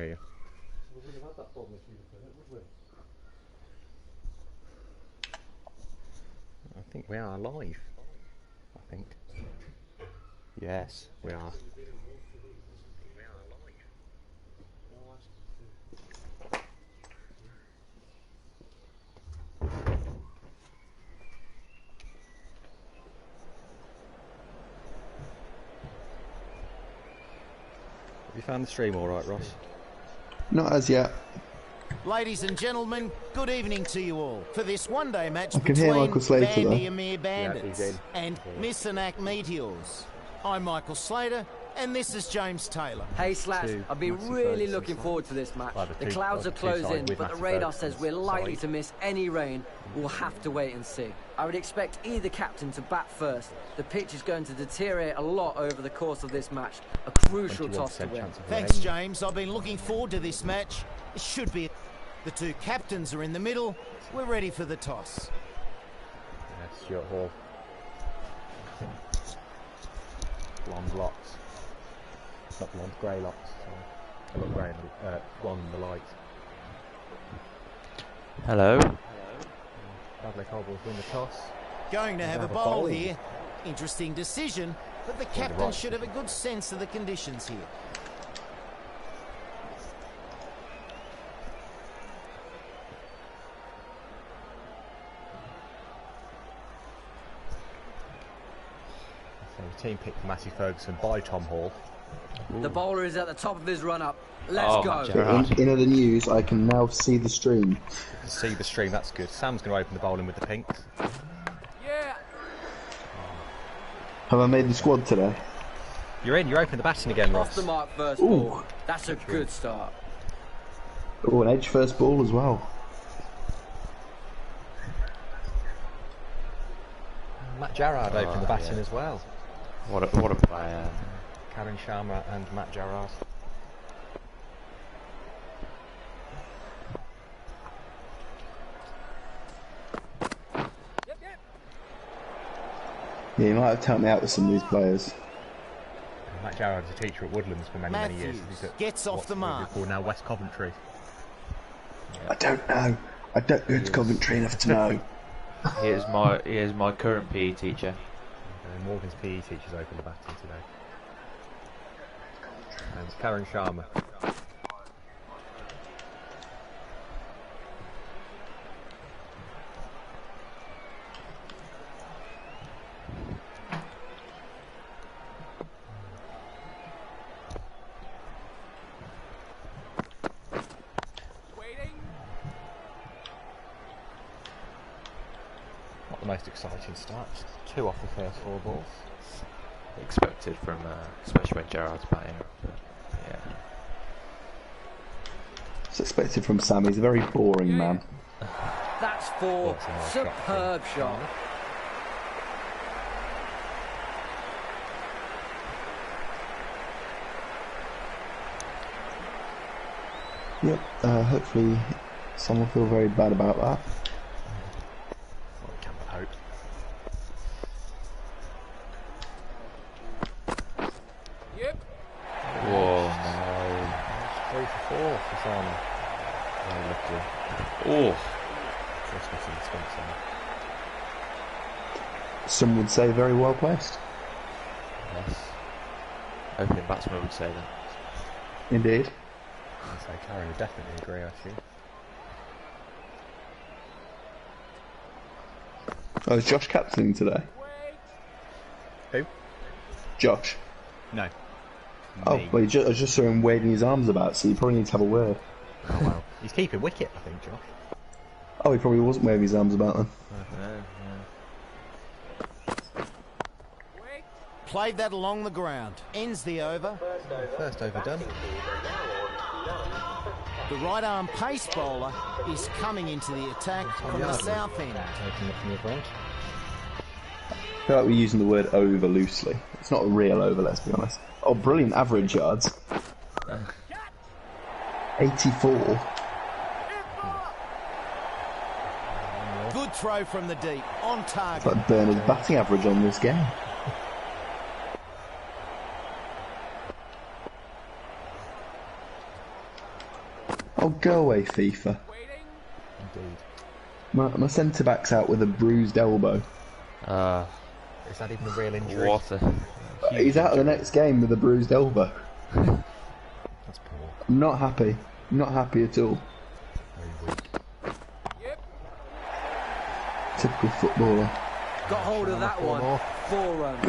hear you. We wouldn't have had that problem if we'd have done it, would we? I think we are live. I think. Yes, we are. Have you found the stream all right, Ross? Not as yet. Ladies and gentlemen, good evening to you all for this one-day match I can hear between Michael Slater, Bandy though. Amir Bandits and Missanak Meteors. I'm Michael Slater, and this is James Taylor. Hey Slats, I've been really looking forward to this match. The clouds are closing, but the radar says we're likely to miss any rain. We'll have to wait and see. I would expect either captain to bat first. The pitch is going to deteriorate a lot over the course of this match. A crucial toss to win. Thanks, James. I've been looking forward to this match. It should be. The two captains are in the middle. We're ready for the toss. Yeah, Stuart Hall. Blonde locks. Not blonde, grey locks. Sorry. I've got grey and blonde in the light. Hello. Bradley Cobbles win the toss. Going to have a bowl here. Interesting decision, but the captain should have a good sense of the conditions here. So the team picked Massey Ferguson by Tom Hall. The bowler is at the top of his run-up. Let's go. In other news, I can now see the stream. See the stream, that's good. Sam's going to open the bowling with the pinks. Yeah. Have I made the squad today? You're in, you're opening the batting again, Ross. Off the mark first ball. That's a good start. Oh, an edge first ball as well. Matt Jarrard opened the batting as well. What a player. Karen Sharma and Matt Jarrard. Yeah, you might have to help me out with some of these players. Matt Jarrard is a teacher at Woodlands for many years. He's at gets off the mark. Now West Coventry. I don't know. I don't go to Coventry enough to know. He is my current PE teacher. Morgan's PE teacher's opened the batting today. And Karen Sharma. Not the most exciting start. 2 off the first 4 balls. Expected from, especially when Gerard's batting. But, yeah. It's expected from Sam. He's a very boring man. That's 4. Superb shot. Yep. Hopefully, someone will feel very bad about that. Can't but hope. Whoa, no. 3 for 4 for Sharma. Very lucky. Oh. Christmas and Spencer. Some would say very well placed. Yes. Opening batsman would say that. Indeed. I'd say Karen would definitely agree, actually. Oh, is Josh captaining today? Who? Josh. No. Oh, Me. well, I just saw him waving his arms about, so you probably need to have a word. Oh, well. He's keeping wicket, I think, Josh. Oh, he probably wasn't waving his arms about then. Played that along the ground. Ends the over. First over done. The right arm pace bowler is coming into the attack from the south end. Taking it from the front. I feel like we're using the word over loosely. It's not a real over, let's be honest. Oh, brilliant average yards. 84. Good throw from the deep, on target. It's like Bernard's batting average on this game. Oh, go away, FIFA. Indeed. My centre-back's out with a bruised elbow. Is that even a real injury? What a He's out of the next game with a bruised elbow. That's poor. I'm not happy. I'm not happy at all. Very weak. Typical footballer. Got hold of that one. 4 runs.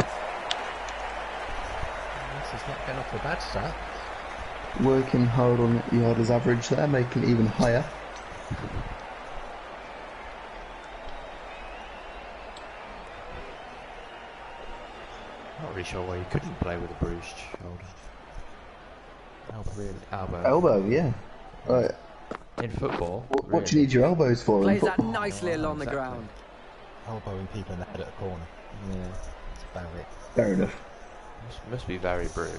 This is not getting off a bad start. Working hard on yarders average there, making it even higher. Not really sure why you couldn't play with a bruised shoulder. Elbow. Elbow, yeah. Right. In football. What do you need your elbows for in Plays that football? nicely along the ground. Elbowing people in the head at a corner. Yeah. That's about it. Fair enough. Must be very bruised.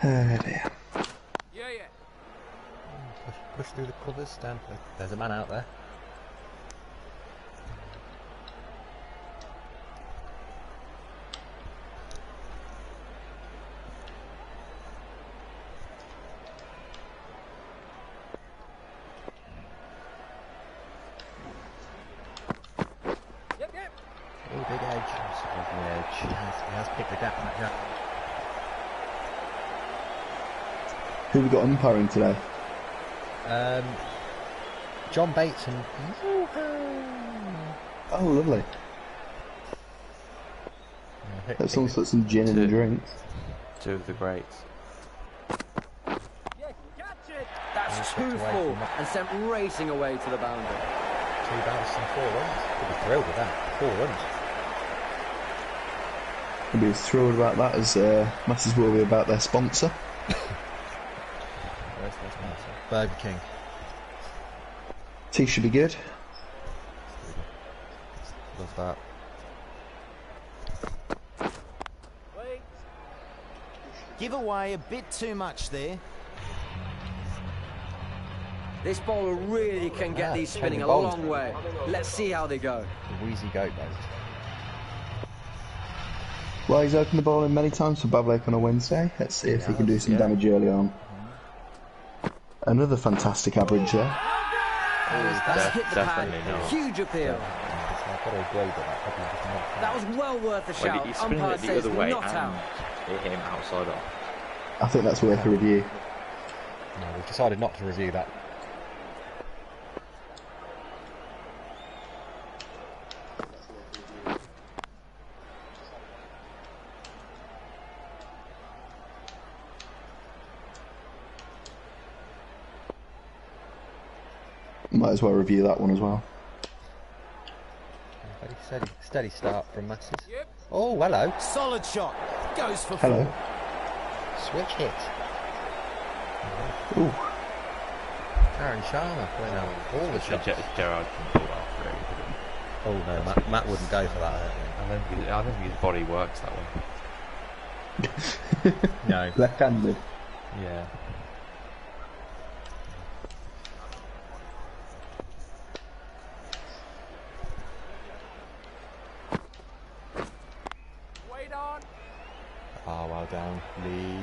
Dear. Push through the covers, Stan. There's a man out there. Oh, big edge. He has picked the gap in that gap. Who we got umpiring today? John Bates and... Oh, lovely. Let's also put some gin in the drinks. 2 of the greats. That's too full and sent racing away to the boundary. 2 bounces and 4 runs. He'll be thrilled with that. 4 runs. I'll be as thrilled about that as Massey's will be about their sponsor. Where's their sponsor? Burger King. Tea should be good. Love that. Give away a bit too much there. This bowler really can get these spinning a long way. Let's see how they go. The wheezy goat boat. Well, he's opened the ball in many times for Bavlake on a Wednesday. Let's see if he can do some damage early on. Another fantastic average there. That's hit the pad. not. Huge appeal. I've got to agree with that. Probably just not. That was well worth a Well, shout. he spun Umpire it the says other way not and out. it hit him outside off. I think that's worth a review. No, we've decided not to review that. Might as well review that one as well. Very steady start from Massey. Oh, hello. Solid shot. Goes for Hello. 4. Switch hit. Ooh. Aaron Sharma playing out all the shots. Gerard can pull off really. Oh no, Matt wouldn't go for that. I don't think his body works that way. No. Left-handed. Yeah. Ah, well done, Lee.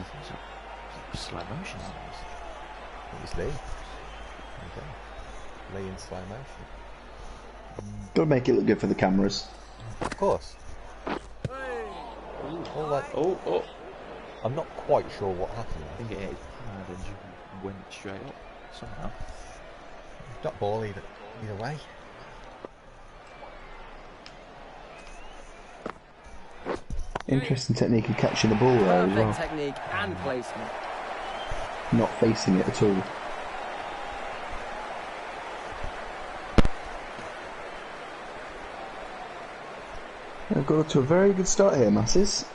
Slow motion. It was Lee. Okay. Lee in slow motion. Gotta make it look good for the cameras. Of course. All that, I'm not quite sure what happened. I think it hit his pad and just went straight up somehow. Dot ball either way. Interesting technique of catching the ball there as Perfect well. technique and placement. Not facing it at all. They've got up to a very good start here, Masses.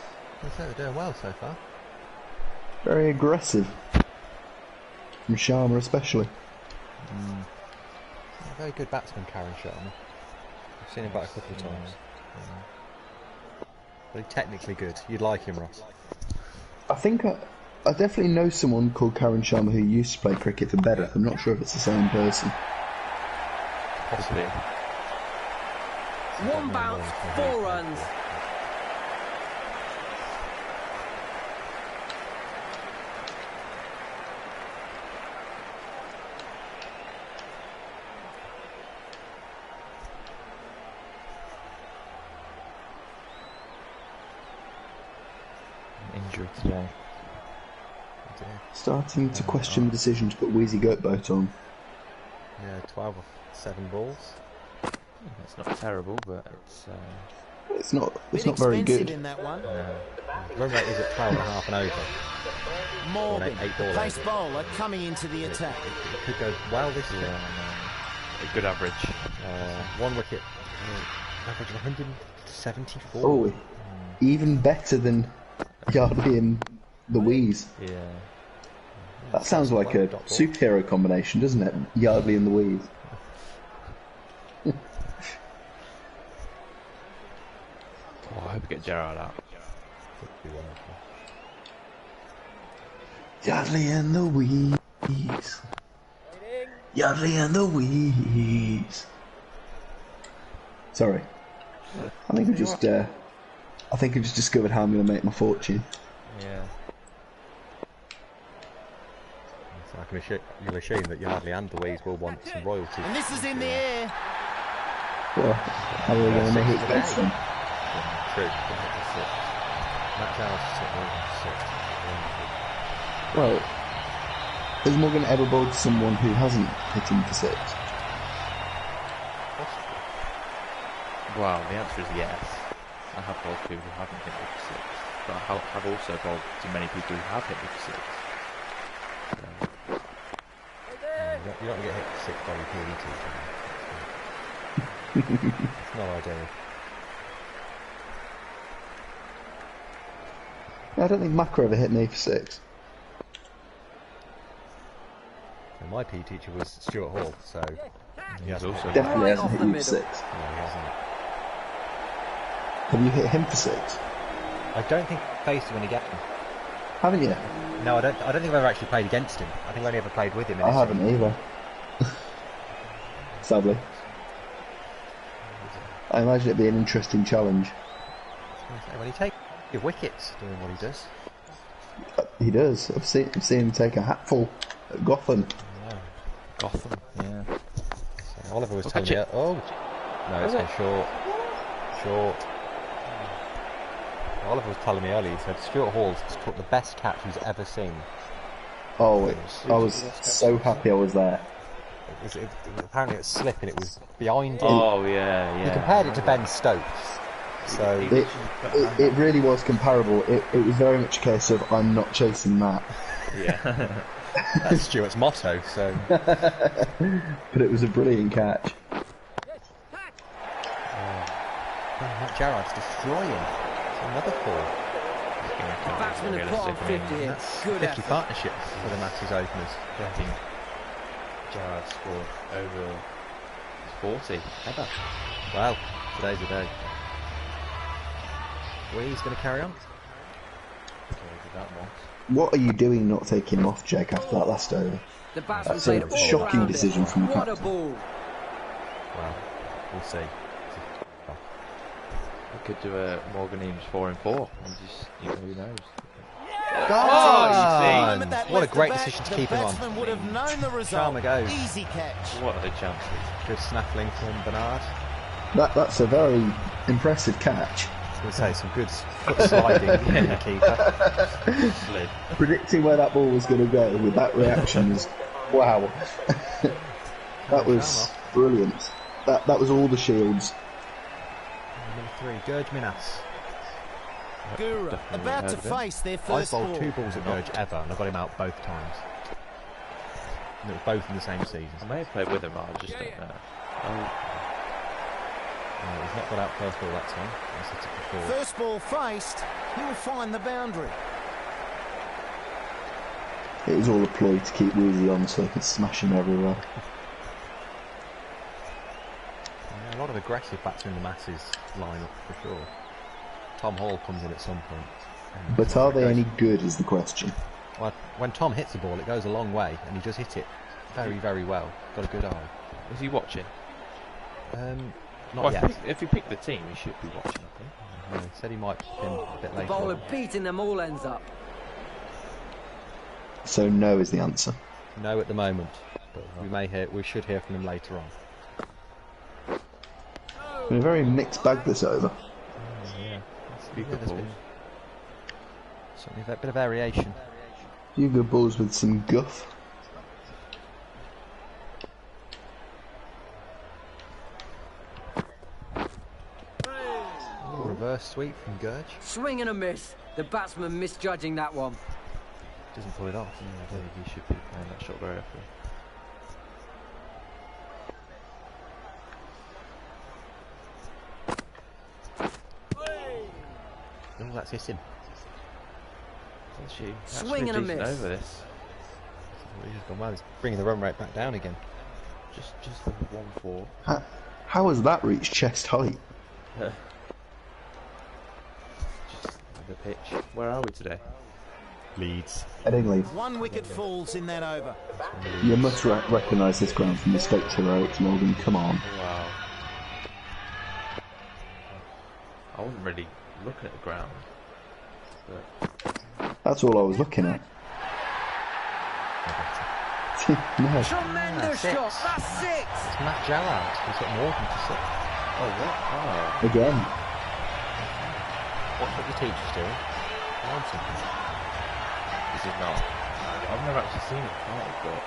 They're doing well so far. Very aggressive. From Sharma especially. A very good batsman, Karen Sharma. I've seen him about a couple of times. But he's technically good. You'd like him, Ross. I think I definitely know someone called Karen Sharma who used to play cricket for better. I'm not sure if it's the same person. Possibly. 1 bounce, 4 runs. injury today. Starting to question the decision to put Wheezy Goatboat on. Yeah, 12 of 7 balls. It's not terrible, but It's not Bit very expensive good. in that one. Run rate is at 12.5 and over. Morgan, Eight the ball pace over. bowler, coming into the attack. It could go well this year. a good average. One wicket, average 174. Oh, even better than Yardley and Louise. Yeah. That sounds like a superhero combination, doesn't it? Yardley and Louise. Oh, I hope we get Gerrard out. Yardley and Louise. Yardley and Louise. Sorry. I think I just discovered how I'm going to make my fortune. Yeah. So you'll assume that Yardley and Louise will want some royalties. And this is in the air. Well, how are we going to make it best then? True. Matt Jarvis six. Well, has Morgan ever bowled someone who hasn't hit him for 6? Well, the answer is yes. I have bowled people who haven't hit me for 6, but I have also bowled to many people who have hit me for 6. So. You don't get hit for 6 by your PE teacher. It's not ideal. I don't think Macra ever hit me for 6. And my PE teacher was Stuart Hall, so he has also Definitely Right hasn't off hit the you for middle. 6. No, he hasn't. Have you hit him for 6? I don't think I faced him when he got him. Haven't you? No, I don't think I've ever actually played against him. I think I only ever played with him. In I his haven't team. either. Sadly. I imagine it'd be an interesting challenge. When he takes your wickets doing what he does. He does. I've seen him take a hatful at Gotham. Gotham, yeah. So Oliver was Look telling at me, you. oh, no, it's Is been it? short. Oliver was telling me earlier, he said Stuart Hall's just took the best catch he's ever seen. Oh, I was so happy I was there. Apparently it was slip and it was behind him. Oh, yeah. He compared it to Ben Stokes. So It really was comparable. It was very much a case of I'm not chasing that. Yeah. that's Stuart's motto. So, But it was a brilliant catch. Matt Gerrard's destroying. It's another 4. The batsman had put on 50 here. That's Good 50 effort. partnerships for the Massey's openers. I think Gerrard scored over 40 ever. Wow, today's the day. He's going to carry on. What are you doing not taking him off, Jake, after that last over? The batsman That's played a all shocking round it. decision from the What a captain. ball. Well, we'll see. We could do a Morgan Eames 4 and 4. And just, who knows? God! Moment that What a left the great bat, decision to the keep him on. batsman would have known the result. Sharma goes. Easy catch. What are the chances? Good snaffling from Bernard. That's a very impressive catch. I was going to say, some good foot sliding from the keeper. Slid. Predicting where that ball was going to go with that reaction is wow. That was brilliant. That was all the shields. Number 3, Gurj Minas. Gura Definitely about to heard of it. face their I've first bowled ball. 2 balls at Gurj ever, and I got him out both times. And it was both in the same season. I may have played with him, but I just don't know. He's not got out first ball that time. He's hit it before. First ball faced. He will find the boundary. It was all a ploy to keep Wheezy on so he could smash him everywhere. Yeah, a lot of aggressive batsmen in the Masses line up for sure. Tom Hall comes in at some point. But are they any good is the question. Well, when Tom hits the ball, it goes a long way, and he just hit it very, very well. Got a good eye. Is he watching? Not Well, yet. if he picked the team, he should be watching, I think. No, he said he might pick him a bit The later. bowler on. beating them all ends up. So no is the answer. No, at the moment, but we should hear from him later on. Been a very mixed bag this over. Yeah, Few good there's balls. been Certainly a bit of variation. Few good balls with some guff. Reverse sweep from Gurge. Swing and a miss. The batsman misjudging that one. Doesn't pull it off. I don't think he should be playing that shot very often. Oh, that's hissing. Swing and a miss. Over this. He's just gone well. He's bringing the run rate back down again. Just the 1-4. How has that reached chest height? Just the pitch. Where are we today? Leeds. Headingley. 1 wicket falls in that over. You must recognise this ground from the Stoke heroics, Morgan. Come on. Wow. I wasn't really looking at the ground. But That's all I was looking at. No. Tremendous shot. That's 6. It's Matt Jallard. He's got more than 6. oh, what? Oh. Again. Watch what your teacher's doing. Learn something. Is it not? I've never actually seen it play, but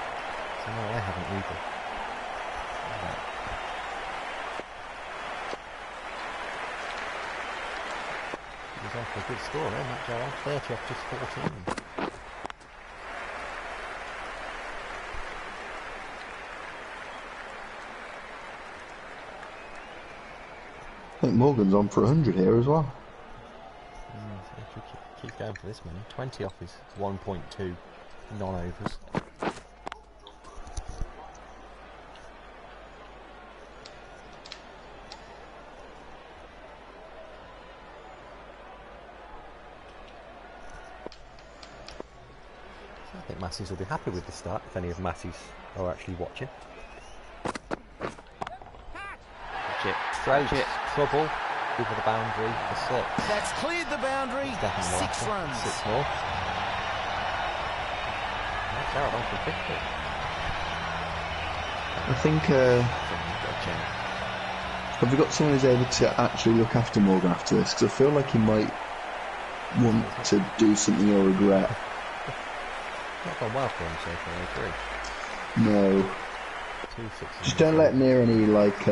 No, I haven't either. He's off for a good score there, Matt Jallard. 30 off just 14. I think Morgan's on for 100 here as well. Keep going for this many. 20 off his 1.2 non-overs. I think Massey's will be happy with the start if any of Massey's are actually watching. Straight trouble over the boundary for 6. That's cleared the boundary. 6 runs. 6 more. That's out on for 50. I think, have we got someone who's able to actually look after Morgan after this? Because I feel like he might want to do something he'll regret. Not gone well for him so far, I agree. No. 2 6s. Just don't let near any, like,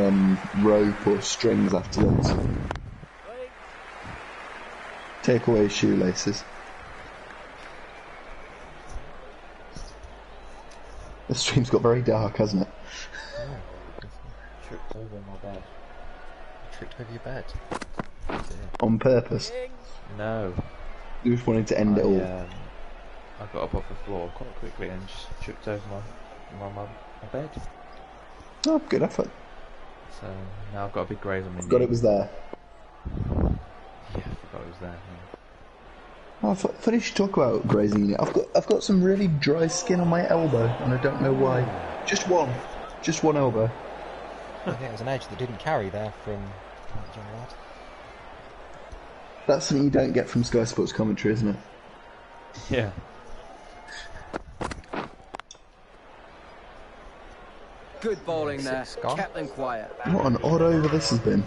rope or strings after this. Take away his shoelaces. The stream's got very dark, hasn't it? tripped over my bed. Tripped over your bed? On purpose? No. You just wanted to end it all? I got up off the floor quite quickly and just tripped over my bed. Oh, good effort. So now I've got a big graze on my knee. Forgot it was there. Yeah, I forgot it was there. Yeah. Oh, funny you should talk about grazing it. I've got some really dry skin on my elbow, and I don't know why. Just one elbow. I think it was an edge that didn't carry there from Gerard. That's something you don't get from Sky Sports commentary, isn't it? Yeah. Good bowling there. 6 gone. Kept them quiet. What an odd over this has been.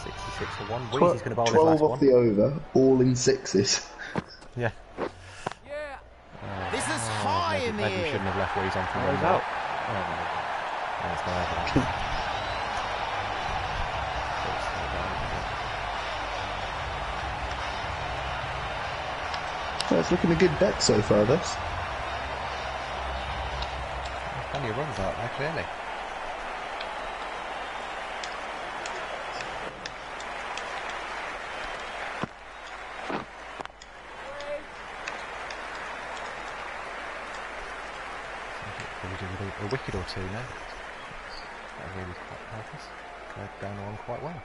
66 for 1. Weezy's going to bowl his 12 last off one. the over, all in 6s. Yeah. This is high in the Maybe we air. shouldn't have left Weez on for 1 He's out. out. Oh, That's my bad. Well, it's looking a good bet so far, this. Plenty of runs out there, clearly. Probably do with a wicket or two now. That really quite help us. They're going along quite well.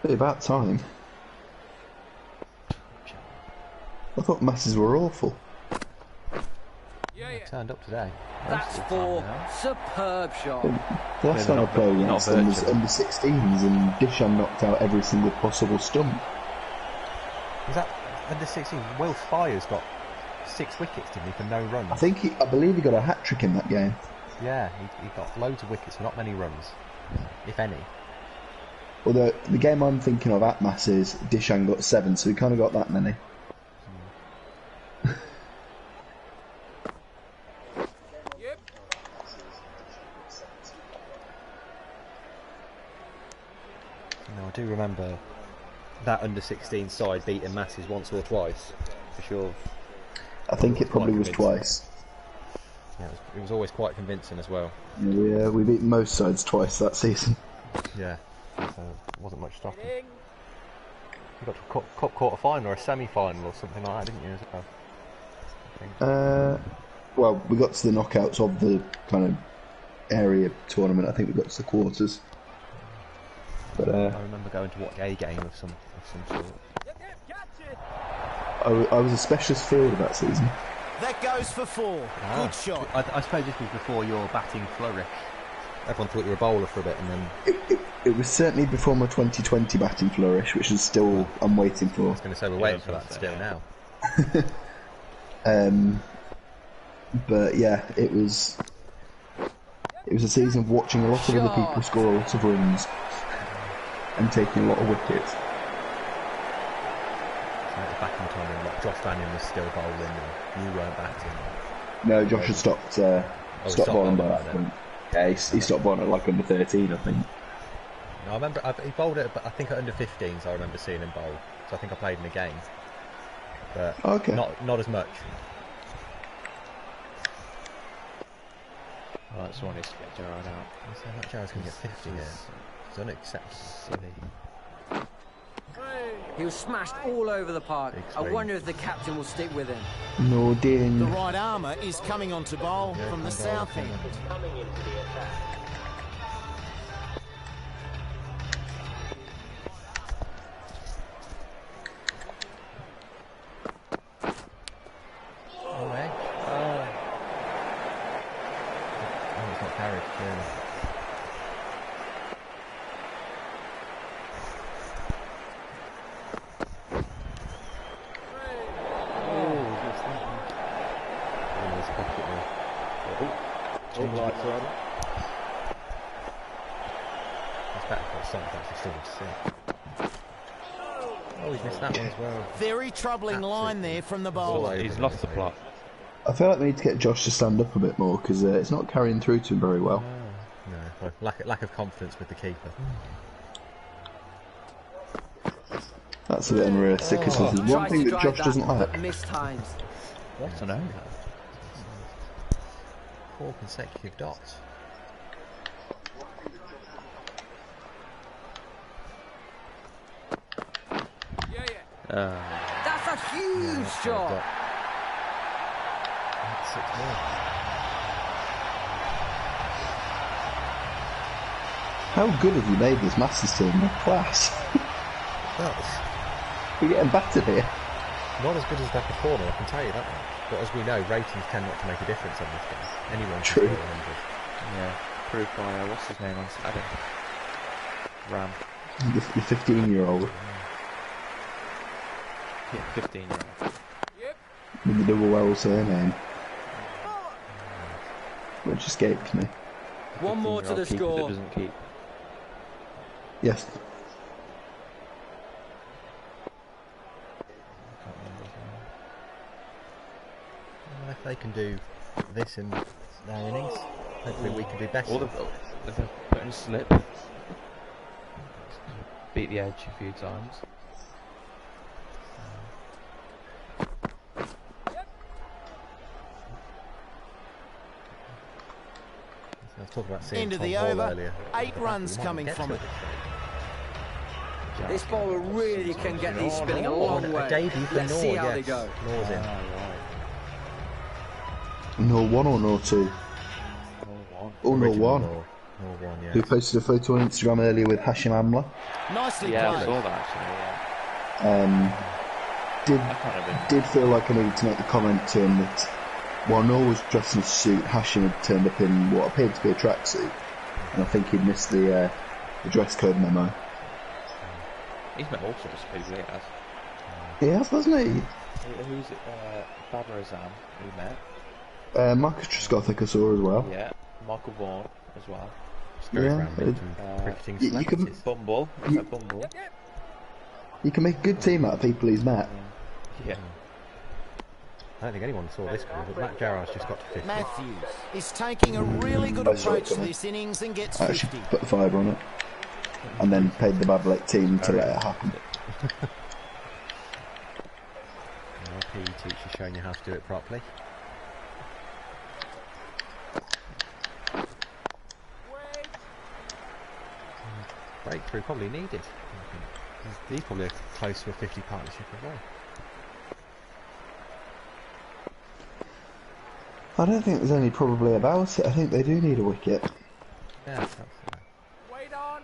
Be about time. I thought masses were awful. Turned up today. That's 4. Superb shot. The last time I played against them was under 16s, and Dishon knocked out every single possible stump. Was that under 16? Will Spires got 6 wickets, didn't he, for no runs? I believe he got a hat trick in that game. Yeah, he got loads of wickets for not many runs, if any. Although the game I'm thinking of at Massey's, Dishan got 7, so we kind of got that many. No, I do remember that under-16 side beating Massey's once or twice, for sure. I think it probably was twice. Yeah, it was always quite convincing as well. Yeah, we beat most sides twice that season. Yeah, so wasn't much stopping. You got to a cup quarter-final or a semi-final or something like that, didn't you, as well? Well, we got to the knockouts of the kind of area tournament. I think we got to the quarters. But I remember going to watch a game of some sort. I was a specialist fielder that season. That goes for 4. Good shot. I suppose this was before your batting flourish. Everyone thought you were a bowler for a bit, and then it was certainly before my 2020 batting flourish, which is still I'm waiting for. I was going to say we're waiting for that still now. But yeah, it was a season of watching a lot of other people score a lot of runs and taking a lot of wickets. Back in the time when like Josh Bannon was still bowling and you weren't batting. No, Josh had stopped bowling by that point. Yeah, he stopped bowling at like under 13, I think. No, I remember he bowled it, but I think at under 15s I remember seeing him bowl. So I think I played in a game, but not as much. Right, someone needs to get Gerard out. So that Gerard's going to get 50 here. It's unacceptable. Silly. He was smashed all over the park. I wonder if the captain will stick with him. No ding. The right armour is coming on to bowl from the south end. Oh, eh? Oh, it's not carried, clearly. Oh, he's missed that one as well. Very troubling line there from the bowler. He's lost the plot. I feel like we need to get Josh to stand up a bit more because it's not carrying through to him very well. No, lack of confidence with the keeper. That's a bit unrealistic because there's one thing that Josh doesn't like. Missed times. What an over. 4 consecutive dots. That's a huge shot. That's 6 more. How good have you made this Masters team? Class. We're getting battered here. Not as good as that performer, I can tell you that much. But as we know, ratings tend not to make a difference on this game. Anyone can True. score 100. Yeah, proved by what's his name on Saturday? Ram. The 15-year-old Yeah, 15-year-old. with the double L surname, which escaped me. One more to the 15-year-old keeper score. that doesn't keep. Yes. Well, if they can do this in their innings, hopefully we can do better. Or they've put in slip. Beat the edge a few times. I was talking about seeing End of Tom the Hall over. earlier. 8 runs We might coming get from to it. This bowler really can get these spinning a long way. A debut for Let's Nor, see how yes. they go. Nor's in. No 1 or no 2? Oh, no 1. Nor 1, yeah. Who posted a photo on Instagram earlier with Hashim Amla. Nicely Yeah, I played. saw that actually. Did feel like I needed to make the comment to him that while Noel was dressed in a suit, Hashim had turned up in what appeared to be a tracksuit, and I think he'd missed the dress code memo. He's met all sorts of people, he has. He has, hasn't he? Who's it? Babar Azam, who met. Marcus Trescott I saw as well. Yeah, Michael Vaughan as well. goes around Linton cricketing celebrities. Bumble. Bumble. You can make a good team out of people he's met. Yeah. I don't think anyone saw this goal, but Matt Gerrard's just got to 50. Matthews is taking a really good approach to this innings and gets 50. Put the fibre on it. And then paid the Babylek team to let it happen. PE teacher showing you how to do it properly. Breakthrough probably needed. He's probably close to a 50 partnership as well. I don't think there's any probably about it. I think they do need a wicket. Yeah, that's right. Wait on.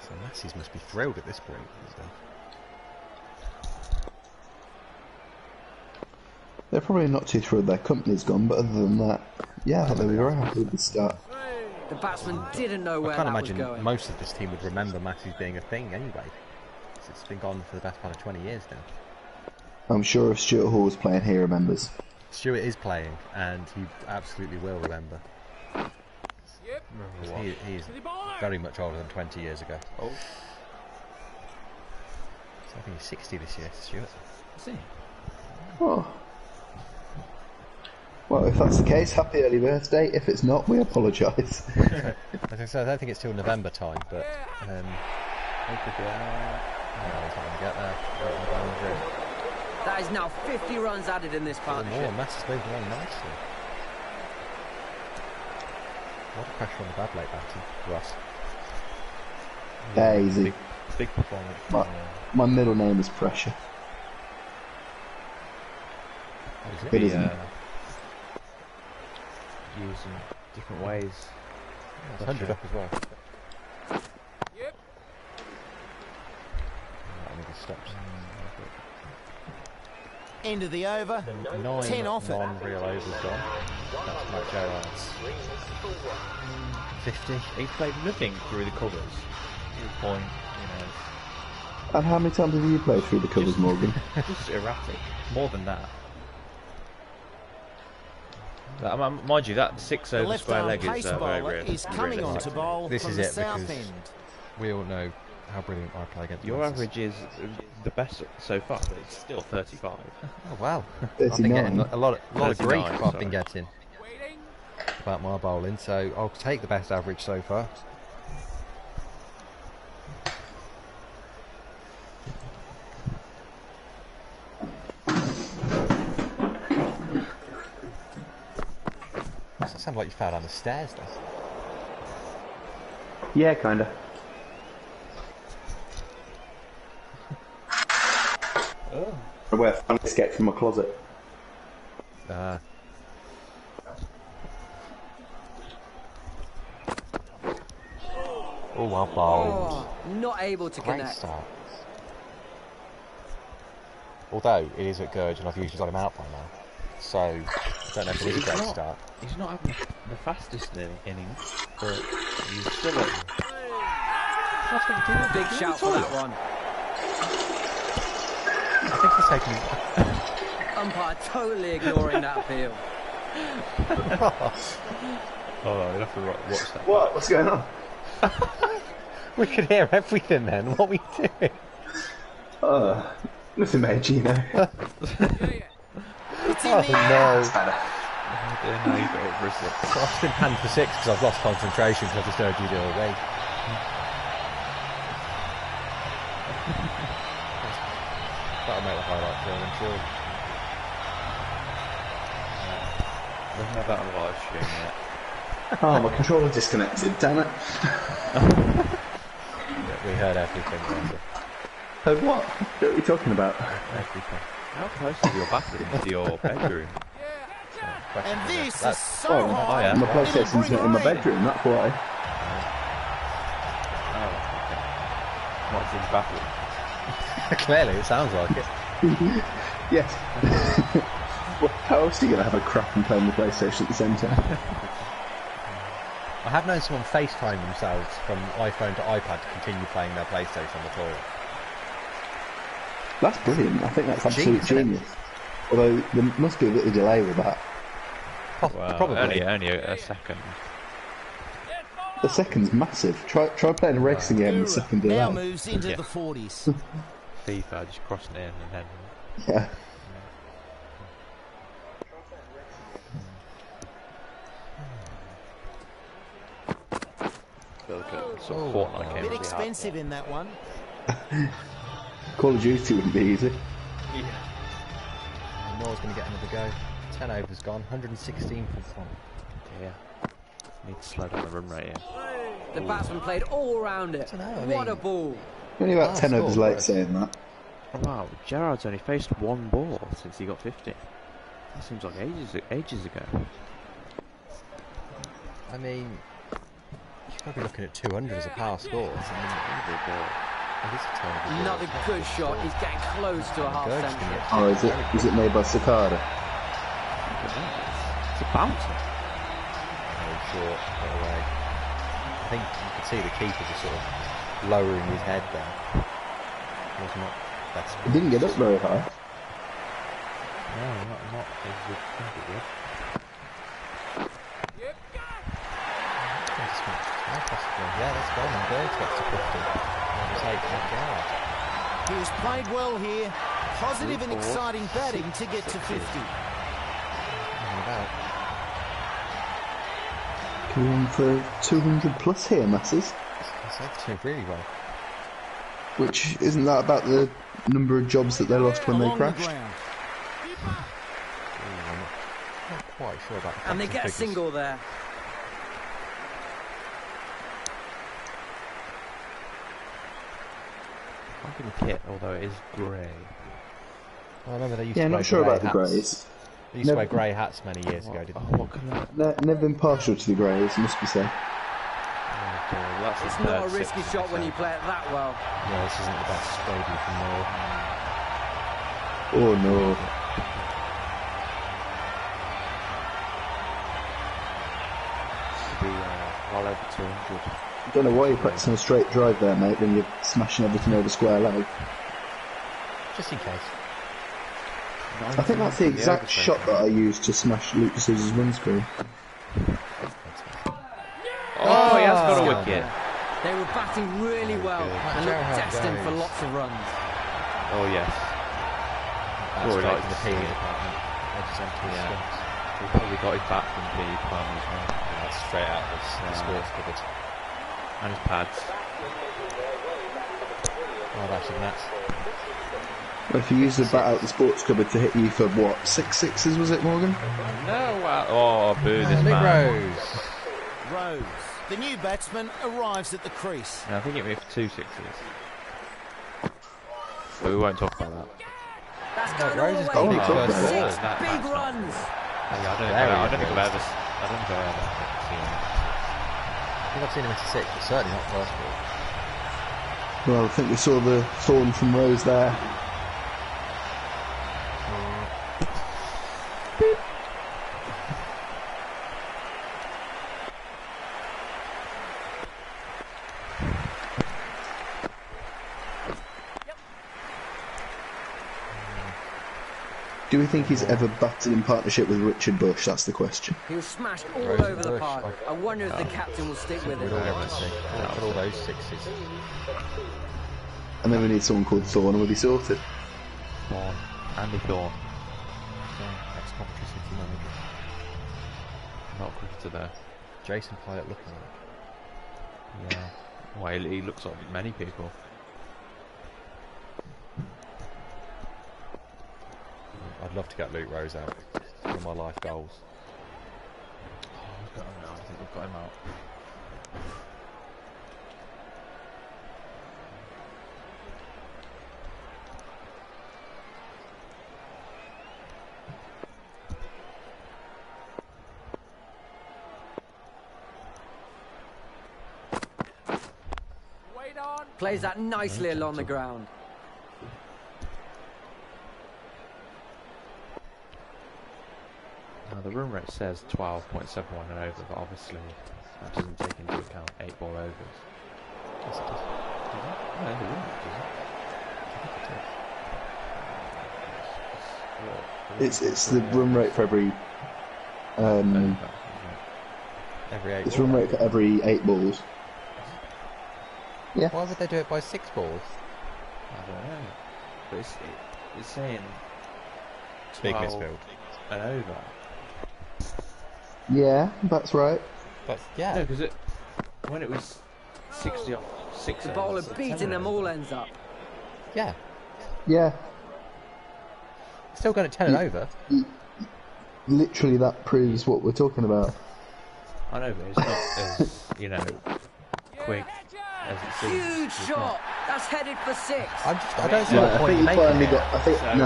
So Massey's must be thrilled at this point. They're probably not too thrilled their company's gone, but other than that, yeah, they were very happy with the start. The batsman didn't know where I can't that was imagine going. most of this team would remember Massey's being a thing anyway. It's been gone for the best part of 20 years now. I'm sure if Stuart Hall was playing, he remembers. Stuart is playing, and he absolutely will remember. He's very much older than 20 years ago. Oh. So I think he's 60 this year, Stuart. Is he? Oh. Well, if that's the case, happy early birthday. If it's not, we apologise. I don't think it's till November time, but he's not going to get there. That is now 50 runs added in this partnership. Massey's moved along nicely. A lot of pressure on the Babylek batting for us. Yeah, easy. Big performance. My middle name is Pressure. It isn't. Using different ways. It's 100 up as well. Yep. I think it stops. End of the over. 10 off it. Non-real overs gone. That's Matt Gerrard's 50. He played nothing through the covers. Point, And how many times have you played through the covers, Morgan? Just erratic. More than that. Mind you, that 6 over square leg is very real. Is coming on to bowl this from is the it south because end. we all know how brilliant I play against Your Masses. average is the best so far, but it's still 35. Oh wow! 39. I've been getting a lot of grief 39, I've been getting about my bowling, so I'll take the best average so far. Doesn't sound like you fell down the stairs, though. Yeah, kinda. Oh. Where I finally escaped from my closet. Oh, well bowled. Not able to Great connect. start. Although it is at Gurge and I've usually got him out by now. So, I don't know if it is a great start. He's not having the fastest innings, but he's still at... Big shout for that one. I think he's taking... Umpire totally ignoring that appeal. Oh, you'll have to watch that. What? What's going on? We could hear everything then. What are we doing? Nothing major, you know. Oh no! I've been panned for 6 because I've lost concentration because I've just heard you do it away. That'll make the highlight film, I'm sure. We haven't had that on live stream yet. Oh, my controller disconnected, damn it. We heard everything. Heard what? What are you talking about? Everything. How close is your bathroom to your bedroom? And this is so hard. Oh, yeah. My PlayStation's not in my bedroom, that's why. Oh, okay. What's in the bathroom? Clearly, it sounds like it. Yes. Well, how else are you going to have a crap and play on the PlayStation at the same time? I have known someone FaceTime themselves from iPhone to iPad to continue playing their PlayStation on the toilet. That's brilliant. I think that's absolute genius. Although there must be a bit of delay with that. Probably. Only a second. The second's massive. Try playing a racing game in the second delay. Now moves into the 40s. FIFA just crossing it in and then. Yeah. Sort of Fortnite A game. bit expensive in that one. Call of Duty wouldn't be easy. Yeah. Noah's going to get another go. 10 overs gone, 116 for one. Yeah. Need to slow down the run rate here. The batsman played all around it. What a ball. Only about 10 overs late saying that. Wow, Gerrard's only faced one ball since he got 50. That seems like ages ago. I mean, you're probably looking at 200 as a power score. It's an unbelievable ball. Another good shot. He's getting close to a half century. Oh, is it made by Sakara? It's a bouncer. Very short, put away. I think you could see the keeper just sort of lowering his head there. Was not best. It didn't get up very high. No, not as you think it would. Yeah, that's gone. And Birds gets to 50. He was played well here. Positive and exciting batting to get to 50. Going for 200 plus here, Masses. That's doing really well. Which, isn't that about the number of jobs that they lost when they crashed? Not quite sure about the and they get a single there. I think the kit, although it is grey. I remember they used to not sure about the greys. They used to wear grey hats many years ago, didn't they? What colour? Never been partial to the greys, must be said. It's not a risky shot when you play it that well. Yeah, this isn't the best debut from Noel. Oh no. Should be well over 200. I don't know why you're practicing a straight drive there, mate, when you're smashing everything over square leg. Just in case. I think that's the exact shot that I used to smash Lucas's windscreen. Oh, he has got a wicket. They were batting really well and looked destined for lots of runs. Oh, yes. That's straight from the PE department. He probably got his bat from the PE department as well. Yeah, that's straight out of the sports cupboard. And his pads. Oh, that's a nuts. Well, if you use the bat out the sports cupboard to hit you for what, 6 sixes was it, Morgan? No, oh, boo this man. Rose, the new batsman, arrives at the crease. Yeah, I think it went for 2 sixes. But we won't talk about that. That's going all Rose has the got way. big first ball. 6 big runs. Yeah, I don't think I've ever seen him. I think I've seen him into 6, but certainly not first ball. Well, I think we saw the thorn from Rose there. Do we think he's ever batted in partnership with Richard Bush? That's the question. He was smashed all over the park. I wonder if the captain will stick with it. All those 6s. And then we need someone called Thorne and we'll be sorted. Thorne. Andy Thorne. Ex-Coventry City manager. Not a cricketer there. Jason Pilot looking like. Yeah. Well, he looks like many people. I'd love to get Luke Rose out. One of my life goals. Oh, we've got him out. I think we've got him out. Plays that nicely along the ground. Now the run rate says 12.71 and over, but obviously that doesn't take into account 8 ball overs. Yes, it does. No, the run rate doesn't. It's the run rate for every Every 8 It's balls. run rate for every 8 balls. Yeah. Why would they do it by 6 balls? I don't know. But it's saying Big 12 misfield. and over. Yeah, that's right. But yeah. No, because when it was 60 off 6 The overs, bowler it's 10 beating them overs. all ends up. Yeah. Yeah. Still going at 10 and over. Literally, that proves what we're talking about. I know, but it's not as, quick as it seems. Huge It's shot! not. That's headed for 6. I don't see Right, the I point think in he making finally it. got. I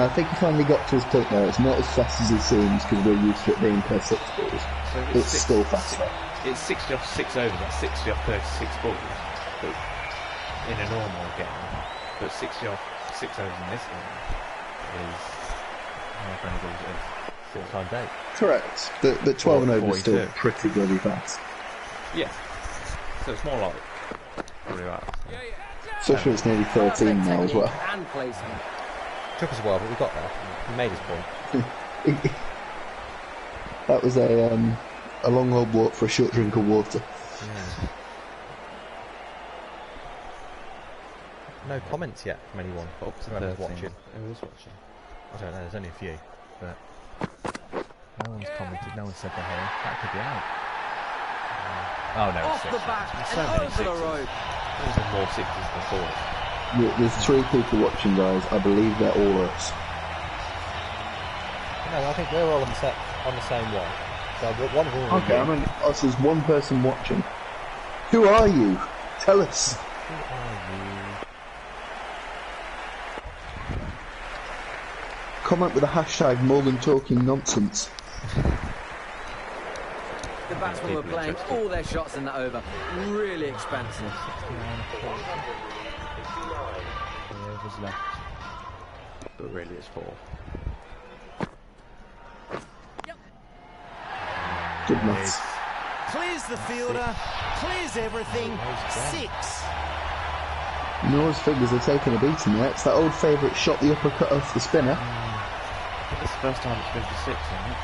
think he finally got to his point now. It's not as fast as it seems because we're used to it being per 6 balls. So if It's still faster. It's 60 off 6 overs, that's 60 off 36 balls. But in a normal game. But 60 off 6 overs in this game is how many balls it is. 6 times 8. Correct. But 12 and over is still 42. pretty bloody fast. Yeah. So it's more like probably about. Especially it's nearly 13 now as well. And placement. Took us a while, but we got there. He made his point. That was a long old walk for a short drink of water. Yeah. No comments yet from anyone Up to whoever's 13. watching. Who is watching? I don't know, there's only a few. But no one's commented, no one said they're here. That could be out. Oh no, Off it's the 6. back So and many over the sixes. road. There's been more 6s than 4s. There's 3 people watching, guys. I believe they're all us. No, I think we're all on the same one. So one of them will Okay, I mean, us as one person watching. Who are you? Tell us. Who are you? Comment with the hashtag more than talking nonsense. The batsmen were playing all their shots in that over. Really expensive. 3 overs left. But really it's 4. Good maths. Clears the fielder, clears everything. 6. Noah's fingers are taking a beating there. It's that old favourite shot, the uppercut off the spinner. It's the first time it's been for 6, isn't it?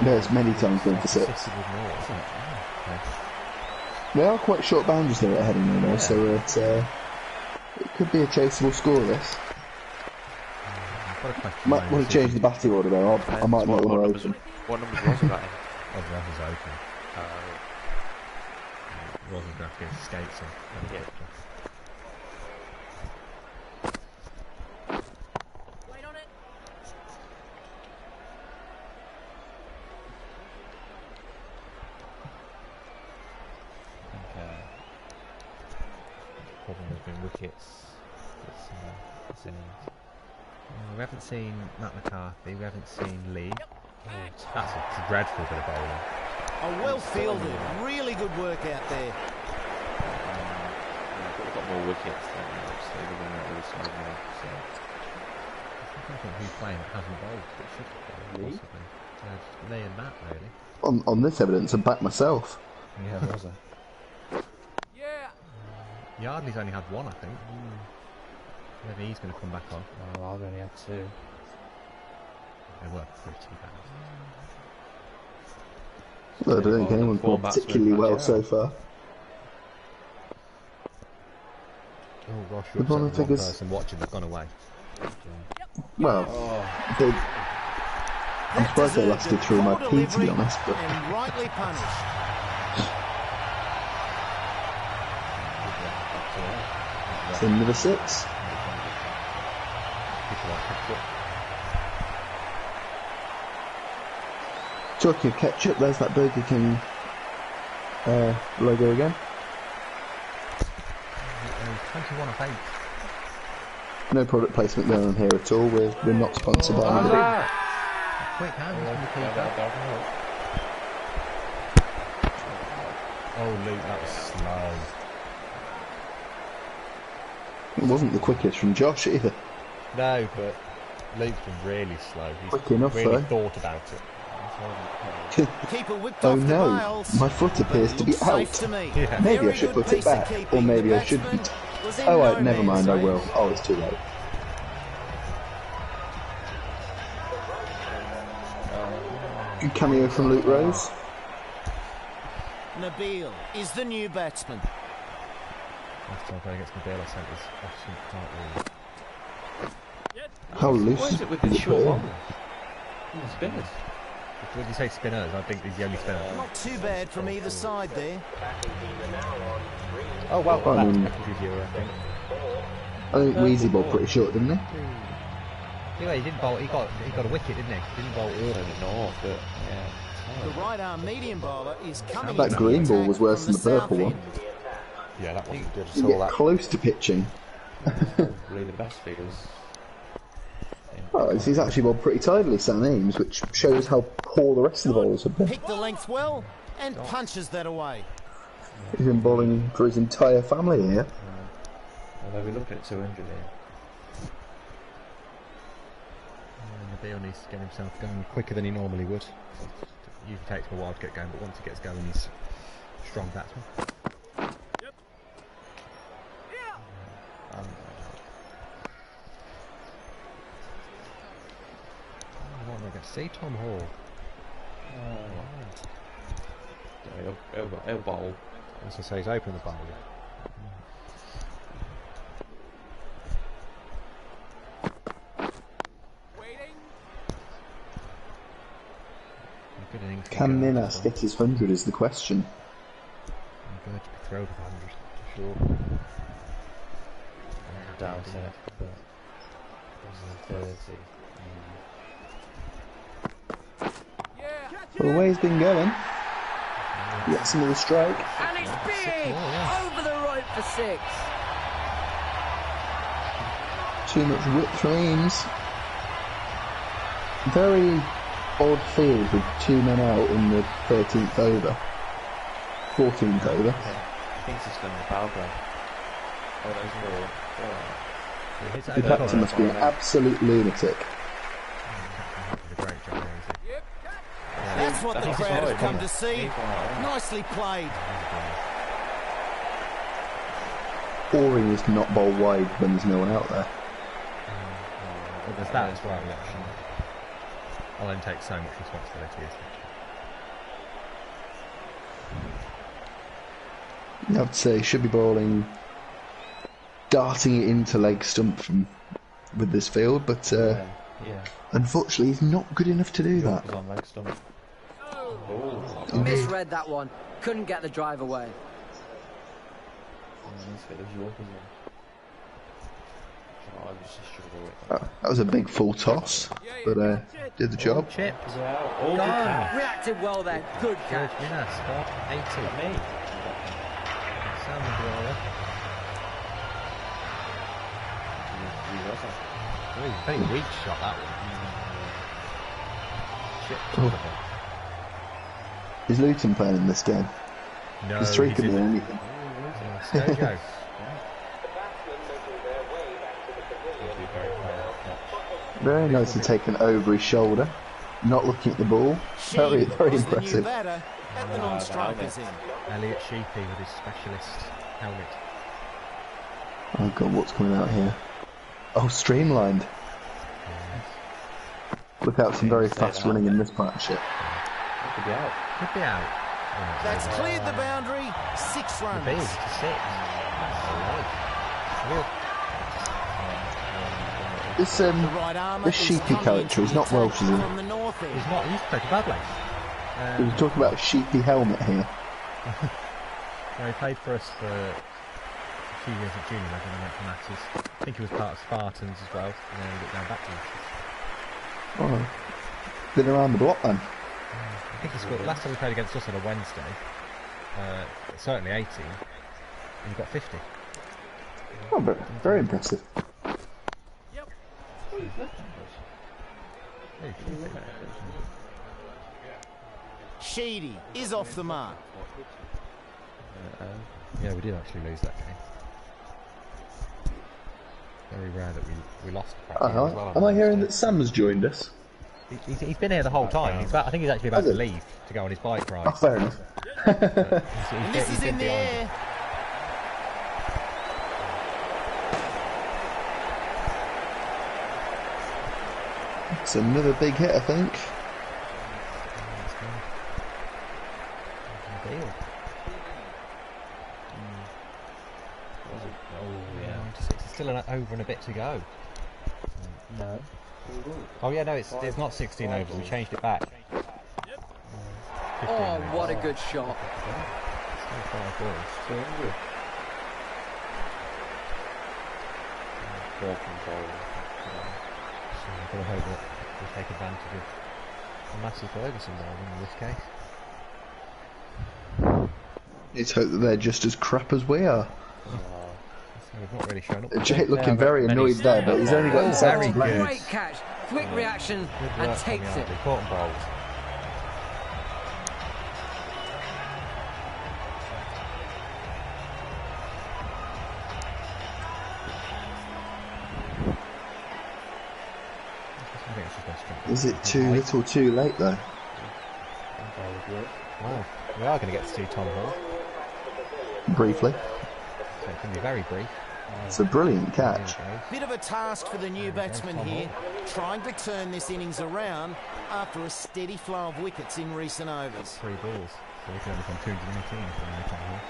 There's many times been for 6. Assisted with more, isn't it? They are quite short boundaries there at heading though, so it could be a chaseable score, this. I've got a question. Might want to change the batting order though. I might not want to open. What numbers was it batting? Oh, that was open. Rosengraf against skates on. Yeah. Wait on it. Problem has been wickets. This innings. We haven't seen Matt McCarthy. We haven't seen Lee. That's a dreadful bit of bowling. Well fielded, really good work out there. We've got more wickets than obviously the winner of this one now. So. I don't think who's playing that hasn't bowled, but should have bowled, Lee? possibly. Yeah, just Lee and Matt, really. On this evidence, I back myself. Yeah, was it? Yeah. Yardley's only had 1, I think. Maybe he's going to come back on. Oh, I've only had 2. They were pretty bad. Well, I don't think anyone's Four bowled particularly batsmen, well yeah. so far. Oh gosh, The you're bowling upset with one figures- person watching, they've gone away. Well, I'm surprised they lasted through my pee, to be honest. But And rightly punished. so another 6. People like ketchup. Talking of ketchup, there's that Burger King logo again. 21 of 8. No product placement going on here at all. We're not sponsored by anybody. Quick hands from the keeper. Oh, Luke, that was slow. It wasn't the quickest from Josh either. No, but Luke's been really slow. He's Quick enough, really though. thought about it. Keeper whipped Oh off the no, bails. my foot appears to be Looks safe out. to me. Yeah. Maybe I Very should good put it piece of back, keeping. or maybe The I batsman shouldn't. was in Oh, no never man's mind, I way. will. Oh, it's too late. Good cameo from Luke Rose. Nabil is the new batsman. Last time playing against Nabil, I sent his Austin quite How loose? What is it with this short ball? Spinners. When you say spinners, I think he's the only spinner. Not too bad from either side there. Oh well, I mean, that's a viewer, I think. I think Weezy bowled pretty short, didn't he? Yeah, he didn't bowl. He got a wicket, didn't he? He didn't bowl all. North, but yeah. The right arm medium bowler is coming. That green ball was worse than the purple one. Yeah, that wasn't good. I You saw get that. close to pitching. Really the best figures. Oh, he's actually bowled pretty tidily, Sam Eames, which shows how poor the rest of the bowlers have been. Picked the length well and punches that away. He's been bowling for his entire family here. Although we're looking at 200 here. Nabil needs to get himself going quicker than he normally would. Usually takes him a while to get going, but once he gets going, he's a strong batsman. I can see Tom Hall. He'll bowl. As I say, he's open the bowl. Can Minas get his 100 is the question. I'm going to be thrilled with 100, for sure. Down set, but 30. Well, the way he's been going, he gets another strike. And it's big! Over the right for 6. Too much whip for Eames. Very odd field with 2 men out in the 13th over. 14th over. I think he's done the foul play. Oh, there's more. The captain must be an absolute lunatic. That's what the crowd have come to see. Nicely played. Boring is to not bowl wide when there's no one out there. Well, there's that as well. I'll then take so much responsibility. I'd say should be bowling, darting it into leg stump from with this field, but unfortunately he's not good enough to do that. On leg stump. Misread that one. Couldn't get the drive away. That was a big full toss, but did the job. Chip. Reacted well there. Good catch. Minas, 80. Very weak shot, that one. Chip. Is Luton playing in this game? No, His 3 could be anything. Scojo. Very nicely taken over his shoulder, not looking at the ball. Very, very impressive. Elliot Sheepy with his specialist helmet. Oh god, what's coming out here? Oh, streamlined. Look out, some very fast running in this partnership. Could be out. Could be out. That's cleared the boundary. 6 runs. Big to 6. This sheepy character is not Welsh, is he? He's not. He's played badly. We were talking about a sheepy helmet here. He played for us for a few years at junior level and went to Massey. I think he was part of Spartans as well, and then he got down back to Massey. Oh, been around the block then. I think he scored. Last time he played against us on a Wednesday, certainly 18, and he got 50. Oh, very, very impressive. Sheedy is off the mark. Yeah, we did actually lose that game. Very rare that we lost. Am I hearing that Sam's joined us? He's been here the whole time. I think he's actually about to leave to go on his bike ride. Oh, fair enough. This is in the air. It's another big hit, I think. still over and a bit to go. No. Oh yeah, no, it's not 16 overs. We changed it back. Oh, what a good shot! Still 5 balls. 200. So I've got to hope that we take advantage of the Massey Ferguson bowling in this case. Let's hope that they're just as crap as we are. So we've not really shown up. Jake looking very annoyed there, but he's only got very himself to blame. Great catch, quick reaction, and takes it. Caught and bowled. Is it too little too late though? Wow, we are going to get to see Tom Hall. Briefly. So it can be very brief. It's a brilliant catch. Bit of a task for the new batsman here, trying to turn this innings around after a steady flow of wickets in recent overs. 3 balls, so we can only come 218 from Tom Hall.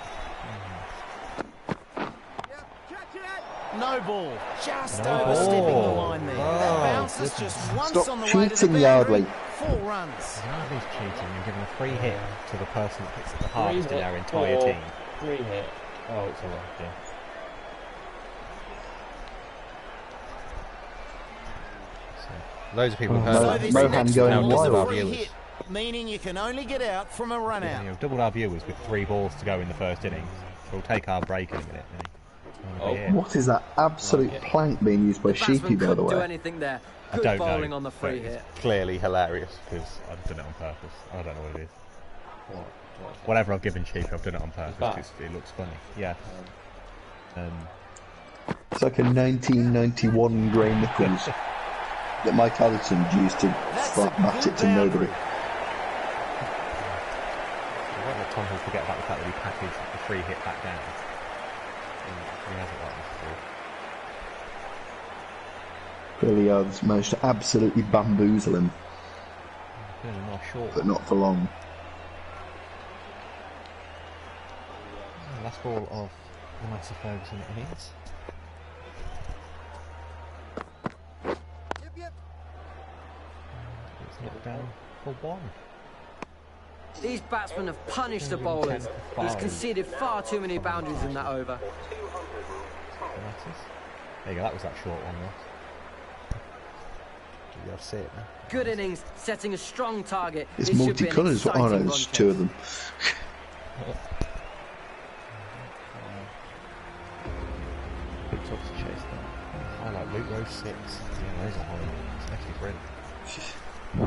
No ball, just overstepping the line there. That bounce is just once on the way to the boundary. Yardley. 4 runs. Yardley's cheating and giving a free hit to the person that hits it the hardest in our entire team. 3 hit. Oh, it's a lot, yeah. So, loads of people have heard this Mohan next going ball is wild. a free hit, meaning you can only get out from a run out. You know, doubled our viewers with 3 balls to go in the first innings. So we'll take our break in a minute. What is that absolute plank being used by Sheepy, by the do way? anything there. I Good don't bowling know, on the free hit. It's clearly hilarious because I've done it on purpose. I don't know what it is. Whatever I've given Sheepy, I've done it on purpose because it looks funny. Yeah. It's like a 1991 Gray Nichols that Mike Allison used to slap bat it to nobody. I won't let Tom Hall forget about the fact that he packaged the free hit back down. He hasn't like this before. Clearly, I've managed to absolutely bamboozle him, but not for long. Last ball of the Massey Ferguson innings. It's knocked down for 1. These batsmen have punished the bowlers. He's conceded far too many boundaries in that over. There you go, that was that short one there. You have to see it now. Good innings, setting a strong target. It's This should be an multicolours. Oh no, exciting there's run 2 of chase. them. Good tough to chase that. I like Luke Rose 6. Yeah, those are horrible. It's actually brilliant. There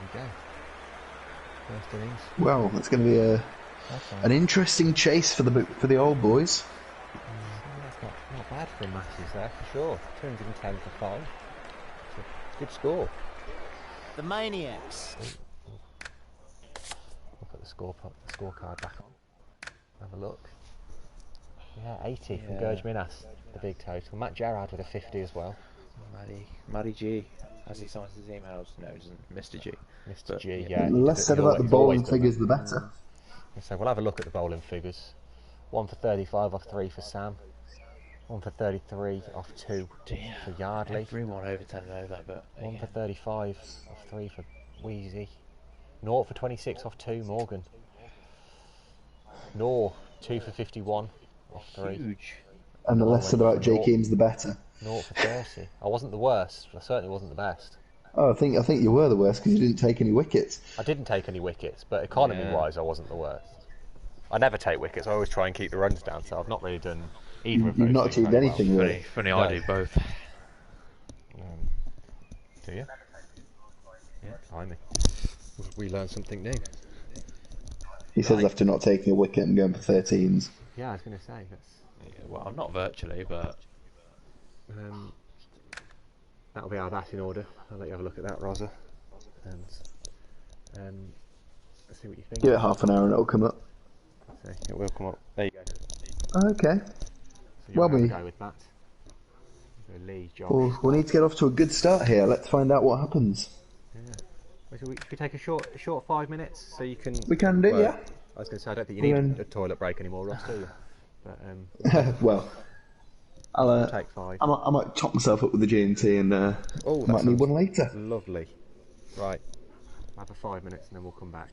we go. First innings. Well, it's going to be an interesting chase for the old boys. That's not bad for Massey's there for sure. 210 for 5. It's a good score. The Maniacs. We'll put the scorecard back on. Have a look. Yeah, 80 from Gurj Minas, the big total. Matt Gerrard with a 50 as well. Matty G, as he signs his emails, knows Mr. G. Mr. G, yeah. The less said about the bowling figures, the better. So we'll have a look at the bowling figures. 1 for 35 off 3 for Sam. 1 for 33 off 2 for Yardley. Everyone over 10 over, but 1 for 35 off 3 for Wheezy. 0 for 26 off 2 Morgan. 2 for 51 off 3. huge. And the less said about Jake Eames, the better. 0 for 30. I wasn't the worst, but I certainly wasn't the best. Oh, I think you were the worst because you didn't take any wickets. I didn't take any wickets, but economy-wise, I wasn't the worst. I never take wickets. I always try and keep the runs down, so I've not really done either of those. You've not achieved anything, really. Funny, I do both. Do you? Yeah, behind me. We learned something new. He says after not taking a wicket and going for 13s. Yeah, I was going to say that's. Yeah, well, not virtually, but That'll be our batting order. I'll let you have a look at that, Rosa, and let's see what you think. Give it half an hour and it'll come up. So it will come up. There you go. Okay. So Well, you'll go with that. So Lee, Josh. Well, we need to get off to a good start here. Let's find out what happens. Yeah. Should we take a short 5 minutes so you can? We can do, yeah. I was going to say I don't think you need a toilet break anymore, Ross, do you? But well, we'll take 5. I might top myself up with the G&T and I might need one later. Lovely. Right, have for 5 minutes and then we'll come back.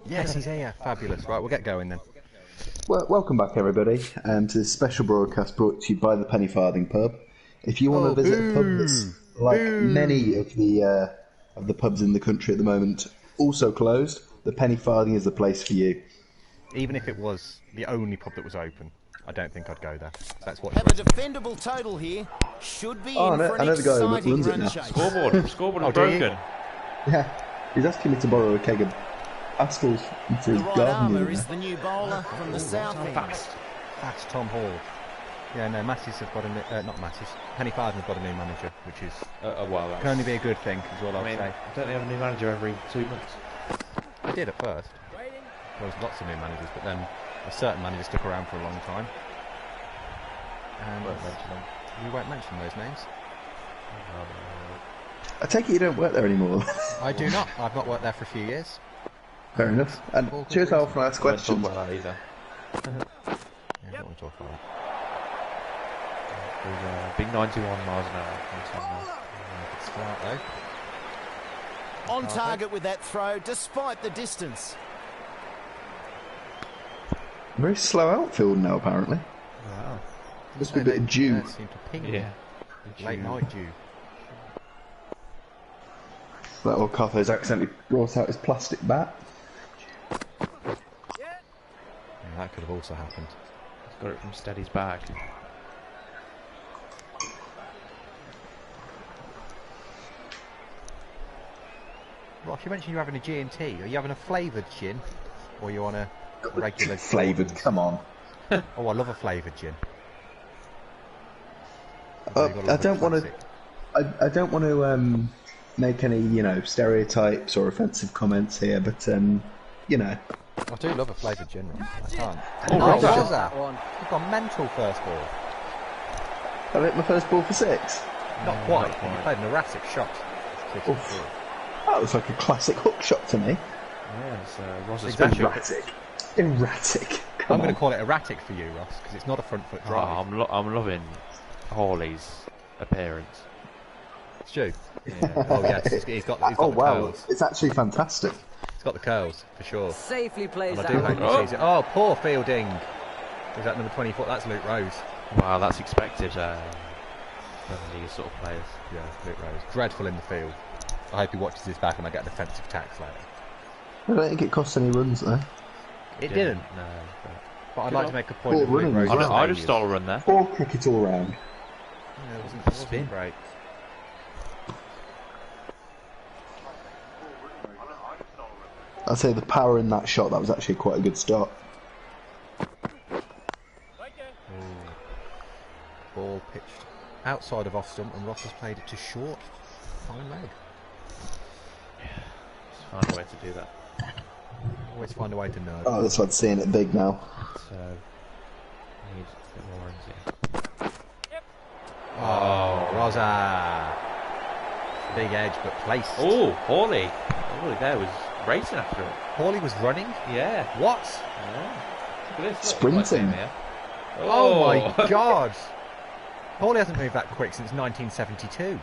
Yes, he's here. Fabulous. Right, we'll get going then. Well, welcome back, everybody, to this special broadcast brought to you by the Penny Farthing Pub. If you want to visit a pub that's like many of the pubs in the country at the moment, also closed, the Penny Farthing is the place for you. Even if it was the only pub that was open, I don't think I'd go there. That's what. Have a defendable total here. Should be in for an exciting run chase. Scoreboard is broken. Yeah, he's asking me to borrow a keg of Aspels for his right garden. armour is the new bowler from the south end. Fast Tom Hall. Yeah, no, Massey's have got a not Massey's. Penny Farthing have got a new manager, which is can only be a good thing, is all I'll say. Don't they have a new manager every 2 months? They did at first. There was lots of new managers, but then a certain manager stuck around for a long time. And we won't mention those names. I take it you don't work there anymore. I do not. I've not worked there for a few years. Fair enough. And cheers, Al, for ask questions. Don't talk about that either. I don't want to talk about that. There's a big 91 miles an hour. Good start though. On target with that throw, despite the distance. Very slow outfield now, apparently. Wow. Must be a bit of dew. Seem to ping Yeah. late night dew. That old Cartho's accidentally brought out his plastic bat. Yeah, that could have also happened. He's got it from Steady's bag. Ross, you mentioned you're having a G&T. Are you having a flavoured gin? Or are you on a regular... Flavoured, come on. Oh, I love a flavoured gin. I don't want to... I don't want to make any, stereotypes or offensive comments here, but, I do love a flavoured gin. I can't. Oh, Rosa! You've gone mental first ball. I hit my first ball for 6. Not quite. You played an erratic shot. That was like a classic hook shot to me. Yeah, it's Ross's Exactly. Erratic. I'm going to call it erratic for you, Ross, because it's not a front foot drive. I'm loving Hawley's appearance. Stu. Yeah. Oh yes, he's got the curls. It's actually fantastic. He's got the curls for sure. Safely plays And I do hope he sees it. Oh, poor fielding. Was that number 24? That's Luke Rose. Wow, that's expected. These sort of players. Yeah, Luke Rose. Dreadful in the field. I hope he watches his back and I get a defensive tax later. I don't think it cost any runs there. It didn't. No. But I'd like to make a point Poor of Luke running Rose. as well. I'd have stole a run there. Poor cricket all round. Yeah, it wasn't great. I'd say the power in that shot, that was actually quite a good start. Ball pitched outside of off stump and Ross has played it to short. Fine leg. Just find a way to do that. Always find a way to know. Oh, that's why I'm seeing it big now. So, need a bit more runs here. Oh, Rosa. Big edge, but placed. Oh, Hawley. Hawley there was racing after it. Hawley was running? Yeah. What? Yeah. Look at this. Sprinting. Oh my god. Hawley hasn't moved that quick since 1972.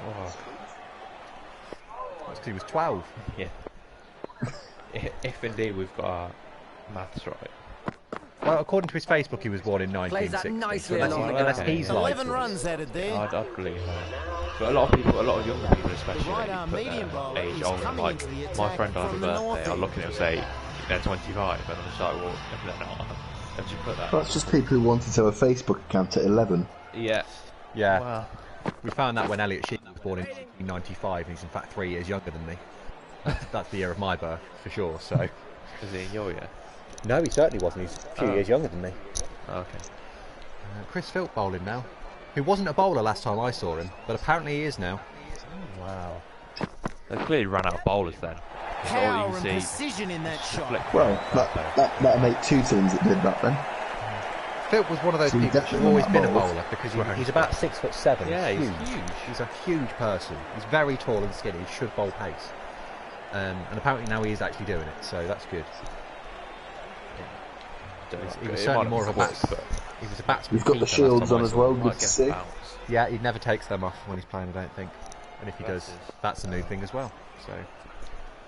Oh. That's because he was 12. Yeah. If indeed we've got our maths right. Well, according to his Facebook, he was born in 1960. Plays that nicely so along. unless he's 11 runs added there. I'd believe that. But a lot of younger people especially, The right they arm put medium their bowler age is older. coming Like, into the my attack friend on from his the birthday, north I'll end. look at him and say, they're 25, and I'm just like, well, if they're not, don't you put that? That's just people who wanted to have a Facebook account at 11. Yeah. Yeah. Wow. We found that when Elliot Sheep was born in 1995, and he's in fact 3 years younger than me. That's the year of my birth, for sure, so... Is he in your year? No, he certainly wasn't. He's a few years younger than me. Okay. Chris Philp bowling now, who wasn't a bowler last time I saw him, but apparently he is now. Oh, wow. They clearly ran out of bowlers then. Power and precision in that shot. Well, that'll make 2 teams that did that then. Philp was one of those So he's people who's definitely always not been a bowlers. bowler because he's about 6'7". Yeah, he's he's huge. He's a huge person. He's very tall and skinny. He should bowl pace. And apparently now he is actually doing it, so that's good. He was certainly more of a batsman. He was a batsman. You've got the shields on as well, good to see. Yeah, he never takes them off when he's playing, I don't think. And if he does, that's a new thing as well. So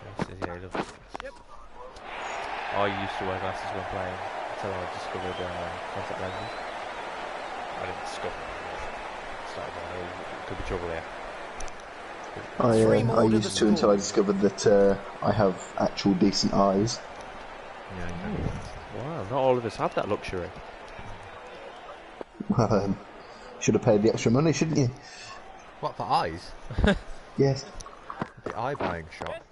Yeah, he loves it. I used to wear glasses when playing until I discovered contact lenses. I didn't discover it. Could be trouble here. I used to until I discovered that I have actual decent eyes. Yeah, wow, not all of us have that luxury. Well, should have paid the extra money, shouldn't you? What, for eyes? Yes. The eye buying shop.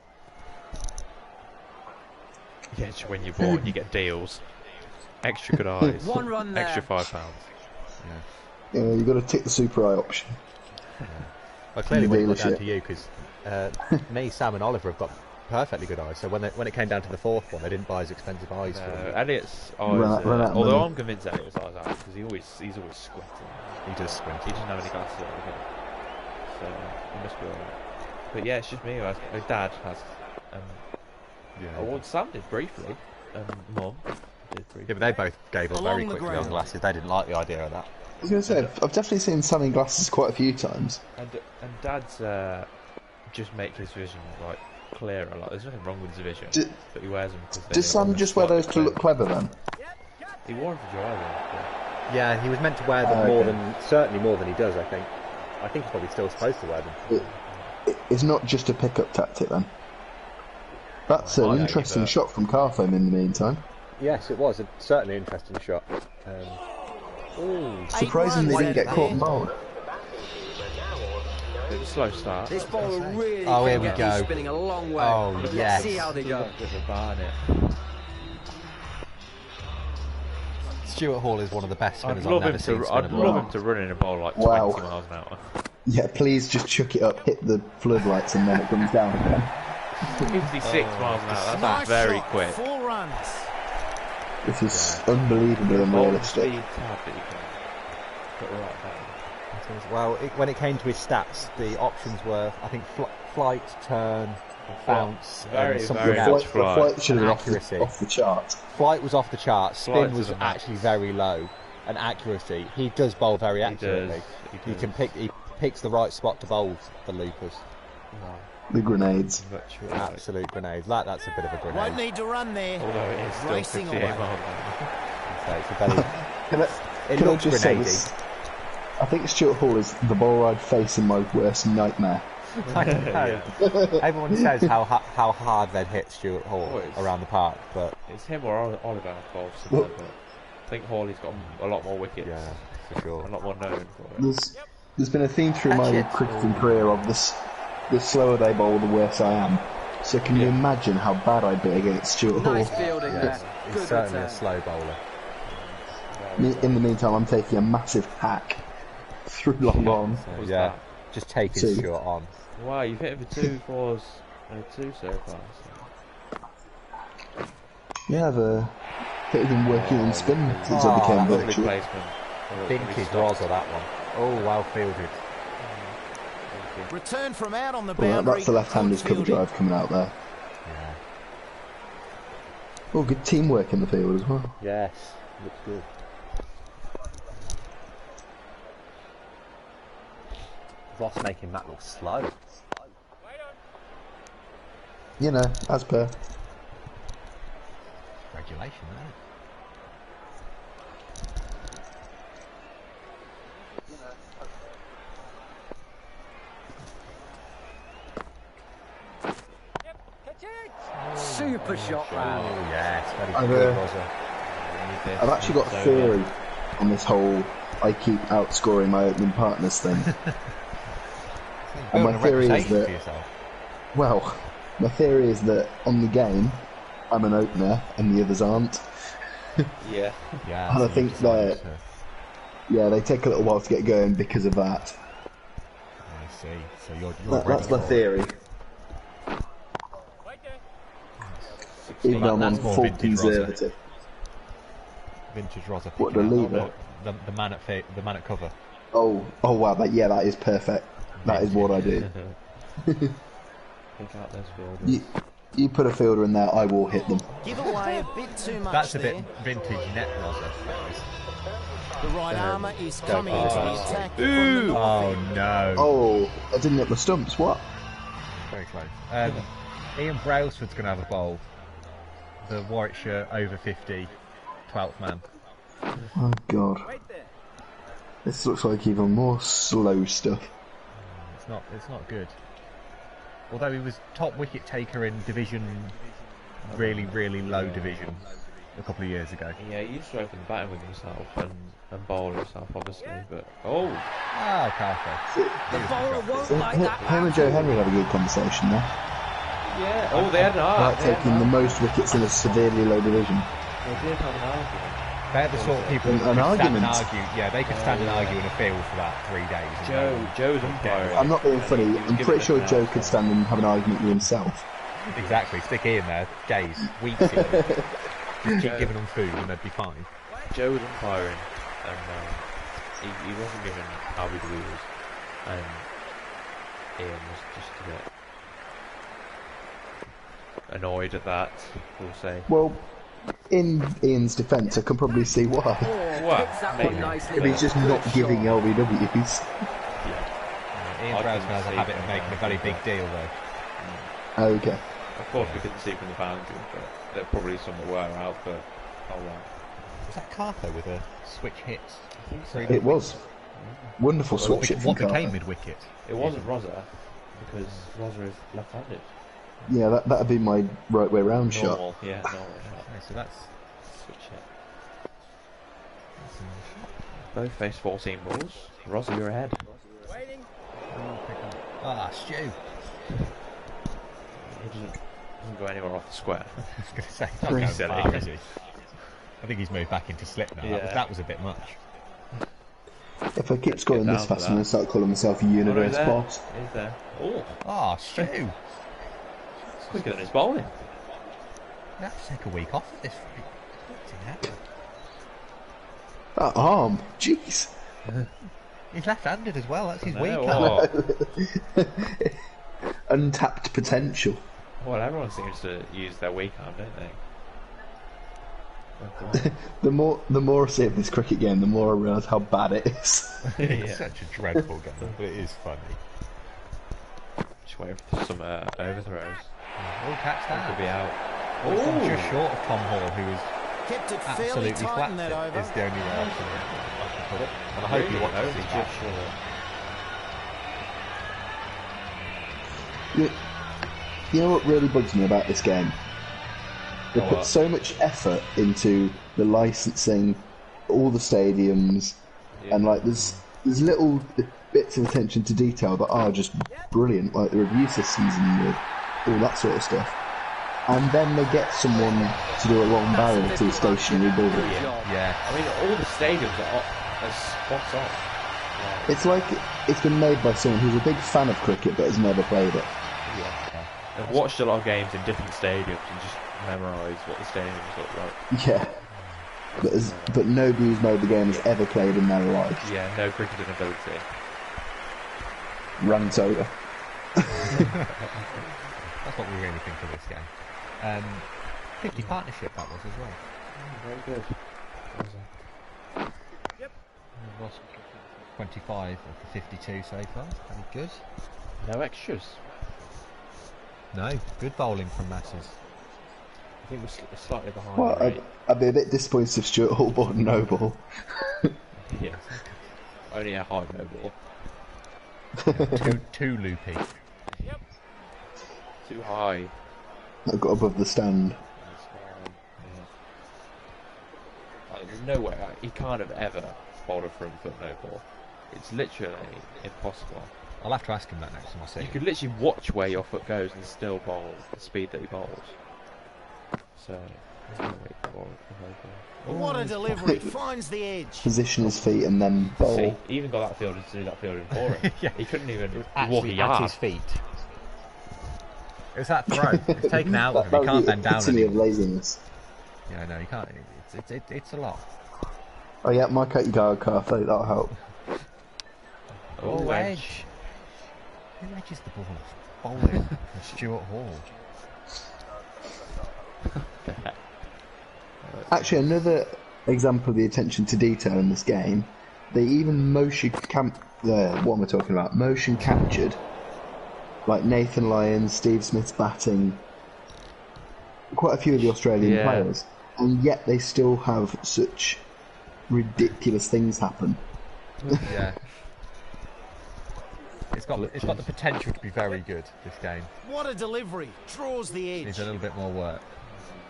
Yeah, it's when you're born, you get deals. Extra good eyes. One run there. Extra £5. Yeah, you've got to tick the super eye option. Yeah. Well, clearly when it got down to you, because me, Sam and Oliver have got perfectly good eyes, so when it came down to the fourth one, they didn't buy as expensive eyes for them. Elliot's eyes, although I'm convinced Elliot's eyes are, because he's always squinting. He does squint. He doesn't have any glasses on, so he must be alright. But yeah, it's just me who has. My dad has. Sam did briefly, Mum did briefly. Yeah, but they both gave up very quickly on glasses. They didn't like the idea of that. I was going to say, I've definitely seen Sam in glasses quite a few times. And Dad's just make his vision like clearer. Like there's nothing wrong with his vision, but he wears them. Does Sam just wear those to look clever then? He wore them for driving. Yeah, he was meant to wear them certainly more than he does. I think he's probably still supposed to wear them. It's not just a pickup tactic then. That's an interesting shot from Carfoam in the meantime. Yes, it was certainly an interesting shot. Surprisingly, they didn't get caught in mould. It was a slow start. This ball will really here we get go. Spinning a long way. Oh, Let's yes. see how they go. Stuart Hall is one of the best spinners I'd love him to run in a ball like 20 miles an hour. Yeah, please just chuck it up, hit the floodlights, and then it comes down again. 56 miles an hour, that's very quick. 4 runs. This is unbelievably unrealistic. Well, when it came to his stats, the options were, I think, flight, turn, bounce, very else. Flight should have been accuracy. off the chart. Flight was off the chart. Spin was actually very low, and accuracy. He does bowl very accurately. He picks the right spot to bowl the loopers. The grenades. Absolute grenades. That's a bit of a grenade. Won't need to run there. Although it is still Racing 58 away. miles an hour. It looks grenady. I think Stuart Hall is the ball I'd face in my worst nightmare. I know. Everyone says how hard they'd hit Stuart Hall around the park, but it's him or Oliver bowls. But I think Hawley's got a lot more wickets. Yeah, for sure. A lot more known for it. There's been a theme through my cricketing career of this. The slower they bowl, the worse I am. So can you imagine how bad I'd be against Stuart Hall? Nice fielding there. He's certainly a slow bowler. In the meantime, I'm taking a massive hack through long on. So, just taking Stuart on. Wow, you've hit him for 2 fours and a 2 so far. Yeah, I've hit him working in spin since I became virtual. Vintage Rosa, that one. Oh, well fielded. Return from out on the boundary. That's the left-handed cover drive coming out there. Yeah. Oh, good teamwork in the field as well. Yes, looks good. Ross making that look slow. You know, as per. Regulation, isn't it? Super shot, man. Oh, yes, very good, Rosa. I've actually got a theory on this whole I keep outscoring my opening partners thing. And my theory is that, well, my theory is that on the game, I'm an opener and the others aren't. Yeah. And I think that, they take a little while to get going because of that. I see. So you're that's my theory. Even though I'm on full conservative. Vintage Rosa. What, the leader? The man at cover. Oh wow, that is perfect. That is what I do. You put a fielder in there, I will hit them. Give away a bit too much. That's a bit vintage net Rosa. The right armour is coming into the attack. Oh no. Oh, I didn't hit the stumps, what? Very close. Ian Brailsford's going to have a bowl. The Warwickshire over 50 12th man. Oh God. This looks like even more slow stuff. It's not good. Although he was top wicket taker in division, really, really low division a couple of years ago. Yeah, he used to open the batting with himself and bowl himself, obviously, but... Carter. The bowler won't like that. Him and Joe Henry had a good conversation there. Yeah, they had an Like taking the most wickets in a severely low division. They did have an argument. They're the sort of people who An could stand argument. and argue. Yeah, they could stand and argue in a field for about 3 days. Joe's umpiring. I'm not being funny. I'm pretty sure Joe could stand and have an argument with himself. Exactly. Stick Ian there, days, weeks. Just keep giving them food and they'd be fine. Joe was umpiring, and he wasn't given RBWs, and Ian was just a bit annoyed at that, we'll say. Well, in Ian's defence, I can probably see why. But he's just not giving LBWs. Ian Browson has a habit of making a very big deal, though. Okay. Of course, we couldn't see from the boundary, but there probably some that were out, but oh well. Was that Cartho with a switch hit? It was. Wonderful switch hit from What became Carter. mid-wicket? It wasn't Rosa, because Rosa is left-handed. Yeah, that'd be my right way round shot. Normal shot. Okay, so that's... Switch hit. Both face 14 balls. Rosa, you're ahead. Stu. He doesn't go anywhere off the square. I was going to say, he's not Pretty going silly. far, is he? I think he's moved back into slip now. Yeah. That was a bit much. If I keep scoring this fast, I'm going to start calling myself a universe boss. He's there. Oh, Stu. quicker than his bowling. You have to take a week off at this rate. That arm, jeez. He's left-handed as well. That's his weak Oh. arm. Untapped potential. Well, everyone seems to use their weak arm, don't they? The more I see of this cricket game, the more I realise how bad it is. It's such a dreadful game, but it is funny. Just wait for some overthrows. All catch that. Could be out. Just short of Tom Hall, who is Kept it fairly absolutely tight flat. in that over. Is the only way I can put it. And I hope you watch Really? this Just back. short. You know what really bugs me about this game? They put so much effort into the licensing, all the stadiums, and like there's little bits of attention to detail that are just brilliant, like the review systems and all that sort of stuff. And then they get someone to do a long barrel to a stationary building. Yeah. I mean, all the stadiums are spot on. It's like it's been made by someone who's a big fan of cricket but has never played it. Yeah. I've watched a lot of games in different stadiums and just memorised what the stadiums look like. Yeah. But nobody who's made the game has ever played in their life. Yeah, no cricketing ability. Rant over. That's what we really think of this game. 50 partnership that was as well. Very good. It was 25 of the 52 so far. Very good. No extras. No, good bowling from Massey. I think we're slightly behind. Well, right? I'd be a bit disappointed if Stuart Hall bought no ball. Yeah. Only a high no ball. Too loopy. Too high. I got above the stand. There's no way. He can't have ever bowled a front foot no ball. It's literally impossible. I'll have to ask him that next time I see You him. could literally watch where your foot goes and still bowl the speed that he bowls. So, there's no way he can bowl a no ball. What a delivery. Finds the edge. Position his feet and then bowl. See, he even got that fielder to do that fielding for him. Yeah. He couldn't even walk a Actually, at yard. his feet. It was that throw. It's taken out of him. That He can't was the bend down epitome of anymore. laziness. Yeah, no, he can't. It's a lot. Oh yeah, Mike out your guard, Carl. I think that'll help. Oh, wedge. Who edges the ball off? Bowling and Stuart Hall. Actually, another example of the attention to detail in this game, they even what am I talking about? Motion captured, like Nathan Lyons, Steve Smith's batting, quite a few of the Australian players, and yet they still have such ridiculous things happen. Yeah. It's got the potential to be very good, this game. What a delivery. Draws the edge. Needs a little bit more work.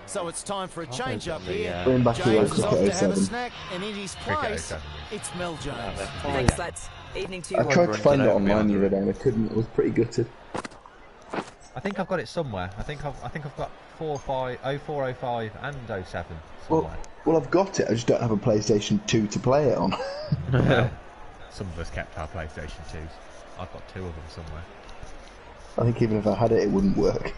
So it's time for a change-up here. Bring back James the is off to have a 07. snack, and in his place, it's Mel Jones. Thanks, lads. Evening to you. I tried to find it online the other day and I couldn't. I was pretty gutted. I think I've got it somewhere. I think I've got 04, 05 and 07 somewhere. Well, I've got it. I just don't have a PlayStation 2 to play it on. Well, some of us kept our PlayStation 2s. I've got 2 of them somewhere. I think even if I had it, it wouldn't work.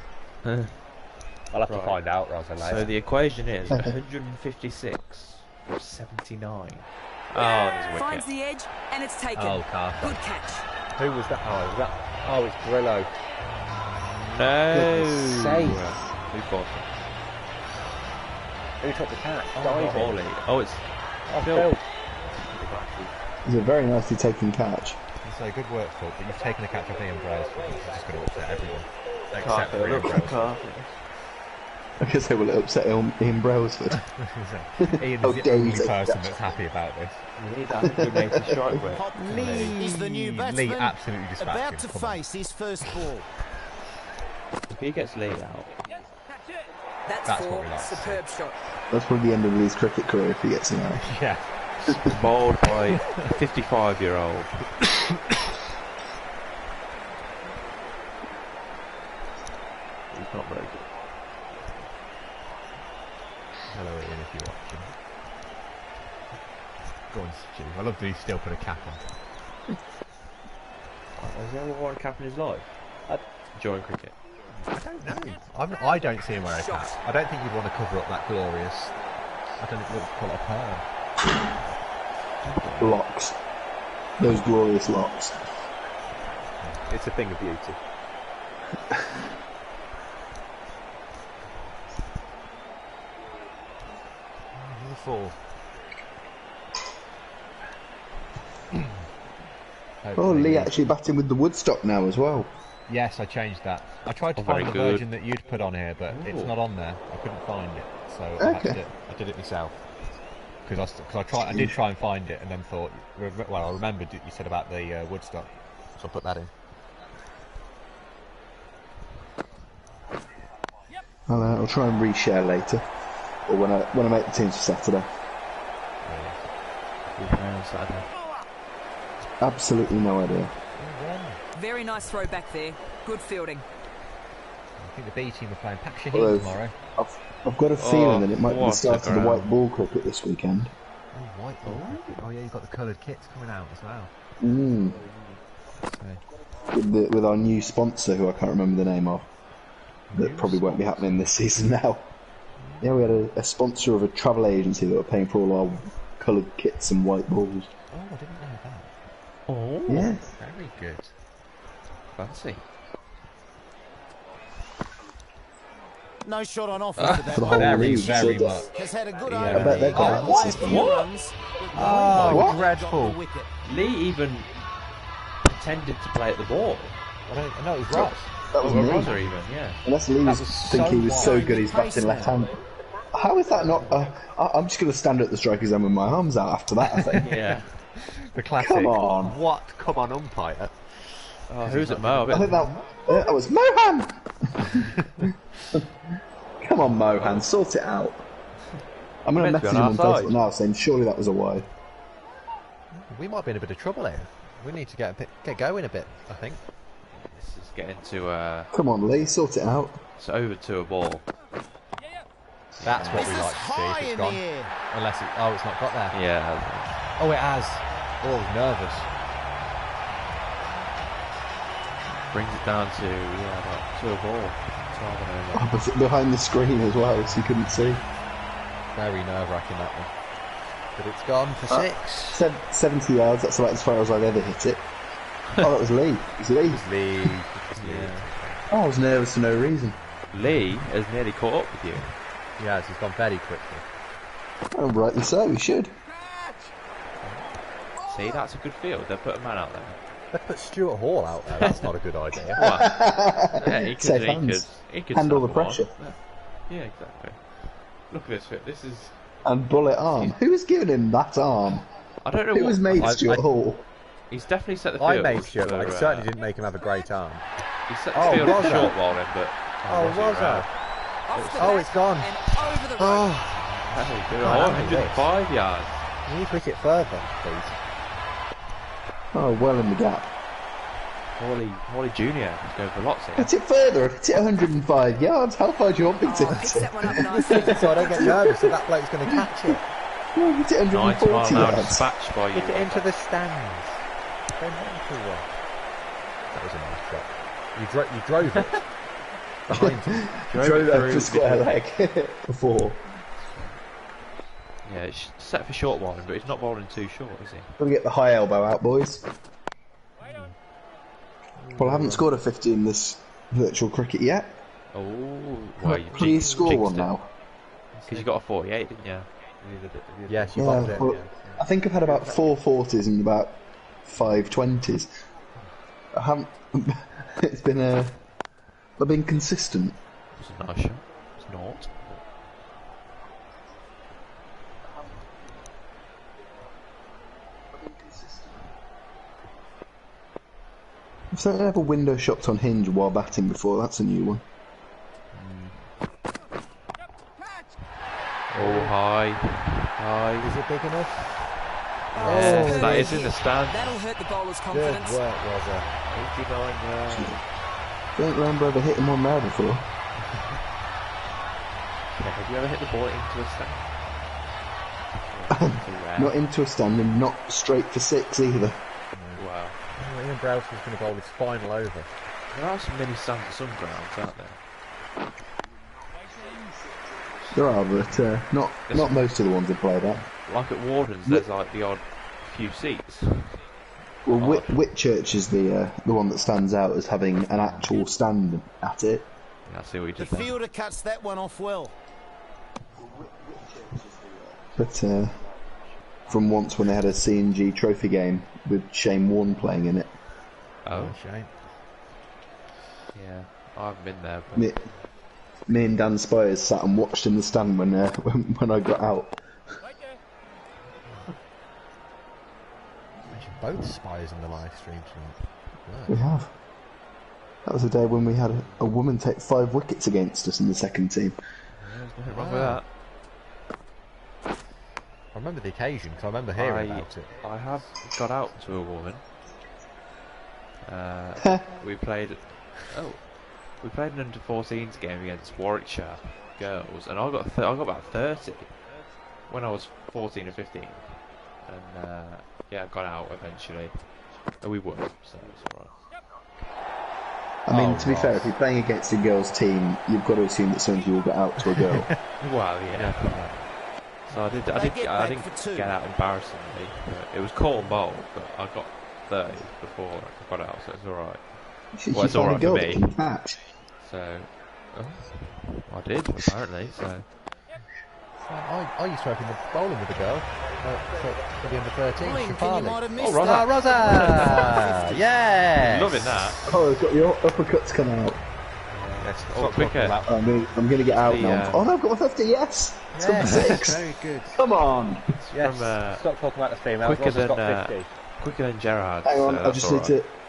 I'll have to find out rather later. So the equation is 156 or 79. Oh, there's a wicket. Finds the edge, and it's taken. Oh, Carter. Good catch. Who was that? Oh, it's Brillo. No. Save. Who got it? Who took the catch? Holy. Oh, it's Phil. It's a very nicely taken catch. So good work, Phil, but you've taken the catch off Ian Brailsford, which is just going to upset everyone. Except for Ian Brailsford. I guess they will upset Ian Brailsford. Ian is the only person that's happy about this. You need that good mate to strike with. Lee is the new batsman. Lee absolutely dispatched about him. to Come on. face his first ball. If he gets Lee out. That's That's four. what we like. Superb shot. That's probably the end of Lee's cricket career if he gets him out. Yeah. Bowled by 55-year-old. He's not very good. Hello, Ian, if you're watching. Go on, Stu. I love that he still put a cap on. Has he ever worn a cap in his life? During cricket? I don't know. I don't see him wear a cap. I don't think you'd want to cover up that glorious. I don't think you'd call it a perm. Locks. Those glorious locks. It's a thing of beauty. Four. Oh, Lee actually batting with the Woodstock now as well. Yes, I changed that. I tried to find the version that you'd put on here, but it's not on there. I couldn't find it, so I did it myself. Because I did try and find it, and then thought, well, I remembered that you said about the Woodstock, so I put that in. I'll try and reshare later, or when I make the teams for Saturday. Absolutely no idea. Very nice throw back there. Good fielding. I think the B team are playing Pak Shaheen tomorrow. I've got a feeling that it might be the start of the white ball cricket this weekend. Oh, white ball cricket. Oh yeah, you've got the coloured kits coming out as well. With our new sponsor, who I can't remember the name of. That probably won't be happening this season now. Yeah, we had a sponsor of a travel agency that were paying for all our coloured kits and white balls. Oh, I didn't know that. Oh, yes. Very good. Fancy. No shot on offer for that the one. whole Very, league. very So much. Has had a good I bet they're over. quite A few runs, but Oh, Lee dreadful. got the wicket. Lee even pretended to play at the ball. I know it was Ross. That was Or me. Rosa even, yeah. Unless Lee That was was think so he was so wide. good he's batting left hand. How is that not? I'm just going to stand at the striker's zone with my arms out after that, I think. Yeah. The classic. Come on. What? Come on, umpire. Oh, who's it, Mo? I think that was Mohan! Come on, Mohan, sort it out. I'm going to Meant to message be him on on our side. Facebook now saying surely that was a wide. We might be in a bit of trouble here. We need to get going a bit, I think. This is getting to, Come on, Lee, sort it out. it's over to a ball. That's what we This is like to see high if it's in gone. the air. Unless it's not got there. Yeah. Oh, it has. Oh, he's nervous. Brings it down to, to a ball. 12 and over. Opposite behind the screen as well, so you couldn't see. Very nerve-wracking, that one. But it's gone for 6. 70 yards, that's about as far as I've ever hit it. Oh, that was Lee. It was Lee. Lee. Yeah. Oh, I was nervous for no reason. Lee has nearly caught up with you. He has. He's gone very quickly. Oh, rightly so, he should. See, that's a good field. They've put a man out there. They put Stuart Hall out there. That's not a good idea. Well, yeah, he Safe could hands. he could Handle snap the them on. pressure. Yeah, exactly. Look at this fit. This is. And bullet arm. Who was giving him that arm? I don't know. Who was made Stuart Hall? He's definitely set the field. I made Stuart, but I certainly didn't make him have a great arm. He set the field for short while in, but. It's gone. Over the road. There you go. 105 yards. Can you push it further, please? Oh, well in the gap. Morley Jr. is going for lots here. Hit it further. Hit it 105 yards. How far do you want me to hit it? That one up nicely. So I don't get nervous that that bloke's going to catch it. No, hit it 140 yards. Dispatched by you. Hit it into the stands. Don't mental one. That was a nice shot. You drove it. Behind him. Drove it for square leg before. Yeah, it's set for short bowling, but he's not bowling too short, is he? Gotta get the high elbow out, boys. Well, I haven't scored a 50 in this virtual cricket yet. Oh, well, you Please score one now. Because you got a 48, didn't you? Yes, you bombed it. Well, I think I've had about 4 40s and about 5 20s. I haven't. It's been I've been consistent. It's a nice shot. It's not. I've certainly ever window shopped on Hinge while batting before. That's a new one. Oh, high. Is it big enough? Yes, that is in the stand. That'll hurt the bowler's Good confidence. work, Roger. 89 yards. Don't remember ever hitting one there before. Yeah, have you ever hit the ball into a stand? Not into a stand and not straight for 6 either. Wow. Ian Browson's going to bowl his final over. There are some mini stands at some grounds, aren't there? There are, but not most of the ones I've played at. Like at Warden's, there's like the odd few seats. Well, Whitchurch is the one that stands out as having an actual stand at it. Yeah, I see what you The did there. fielder cuts that one off well. But from once when they had a C&G trophy game with Shane Warne playing in it. Oh, Shane. yeah. I haven't been there, but... Me and Dan Spires sat and watched in the stand when I got out. Both Spires in the live stream tonight. We have. That was the day when we had a woman take 5 wickets against us in the second team. Yeah, there's nothing wrong with that. I remember the occasion because I remember hearing about it. I have got out to a woman. We played an under-14s game against Warwickshire girls, and I got about 30 when I was 14 or 15, and yeah, I got out eventually, and we won, so it's alright. I mean, to be fair, if you're playing against a girls' team, you've got to assume that some of you will get out to a girl. Well, yeah. So I didn't get out embarrassingly, but it was call and bowl, but I got 30 before I got out, so it's alright. Well, it's alright for me. So, I did, apparently, so... I used to have been bowling with a girl for the under-13. Oh, Rosa! Yeah! Loving that. Oh, got your uppercuts coming out. Yes, quicker. I'm going to get out now. Oh no, I've got my 50, yes! It's got 6. Very good. Come on! Yes, From, stop talking about the females. Quicker than Gerard. Hang on,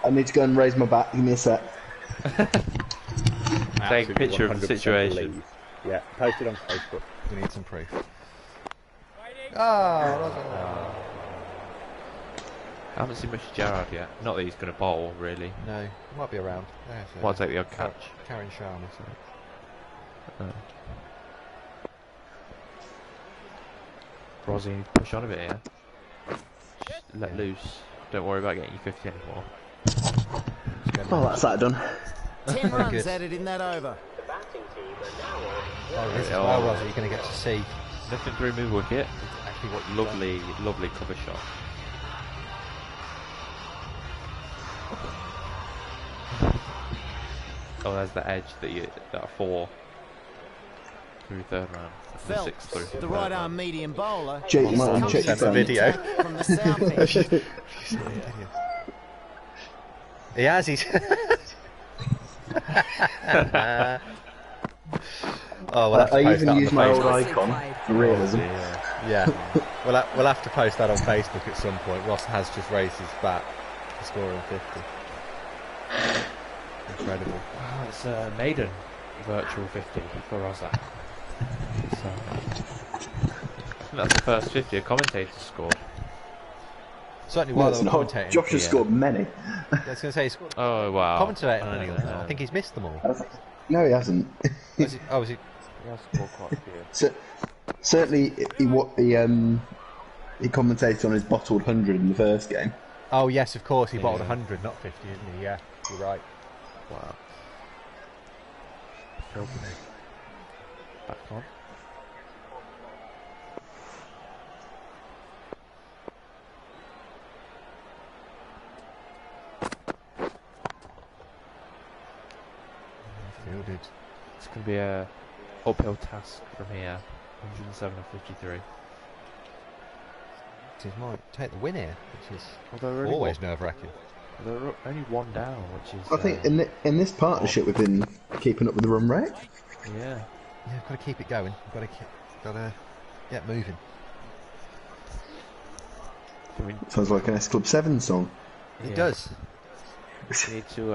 I need to go and raise my bat. Give me a sec. Take a picture of the situation. Yeah, post it on Facebook. We need some proof. I haven't seen much of Gerard yet. Not that he's going to bowl, really. No, he might be around. Might take the odd catch. Karen Sharma. Brozzy, push on a bit here. Just let loose. Don't worry about getting you 50 anymore. Well, that's that done. 10 runs added in that over. This is well, Roger, you're going to get to see nothing through mid wicket. actually what Lovely cover shot. Oh, there's the edge that 4 through 3rd round. Phelps, 6 through the right arm medium bowler. Jake, He's might want to coming check from the video. From the south edge. He has. He's. Oh, we'll have to I post even that on used the my old Facebook. icon for realism. Yeah, we'll have to post that on Facebook at some point. Ross has just raised his bat to score on 50. Incredible. Wow, it's a maiden virtual 50 for Rosa. So, that's the first 50 a commentator scored. Certainly while they were commentating. Josh has scored many. I was going to say, he's oh wow. commentating on any of them. I think he's missed them all. No, he hasn't. Was he? He has scored quite a few. Certainly, he commentated on his bottled 100 in the first game. Oh yes, of course, he bottled 100, not 50, didn't he? Yeah, you're right. Wow. Back on. Fielded. It's going to be a uphill task from here. 107 and 53. He might take the win here, which is always nerve-wracking. They're only one down, which is. I think in this partnership we've been keeping up with the run rate. Yeah. Yeah, we've got to keep it going. We've got to get moving. Sounds like an S Club 7 song. It does. We need to.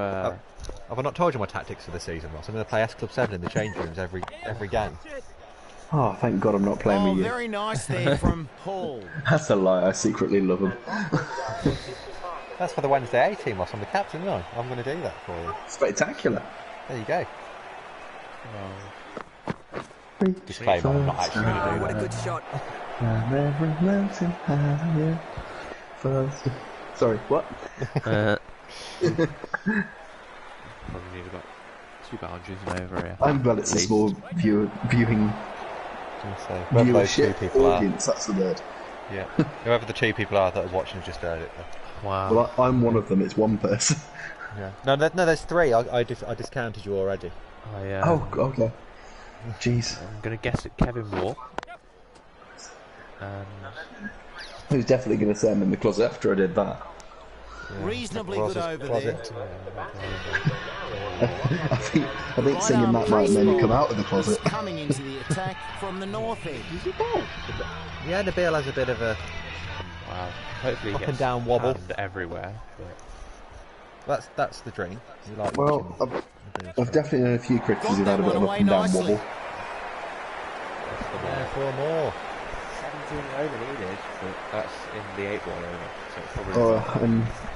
Have I not told you my tactics for the season, Ross? I'm going to play S Club 7 in the change rooms every game. Oh, thank God I'm not playing with you. Very nice there from Paul. That's a lie. I secretly love him. That's for the Wednesday A team, Ross. I'm the captain, no? I'm going to do that for you. Spectacular. There you go. Disclaimer, I'm not actually going to do What a that. good shot. Sorry, what? Probably need about 2 boundaries and over here. I'm glad it's a small viewing Whoever those two viewership people audience, that's the word. Yeah. Whoever the two people are that are watching have just heard it. Wow. Well, I'm one of them, it's one person. Yeah. No, there's 3. I discounted you already. Oh, okay. Jeez. I'm going to guess at Kevin Moore. And I was definitely going to say I'm in the closet after I did that. Yeah. Reasonably good over there. I think singing that might make me come out of the closet. Coming into the attack from the north end. Yeah, Nabil has a bit of a hopefully up and down wobble everywhere. That's the dream. You like well, I've definitely known a few cricketers who've had a bit of up and down wobble. Yeah, 4 more. 17 over needed, but that's in the 8 ball over, so it's probably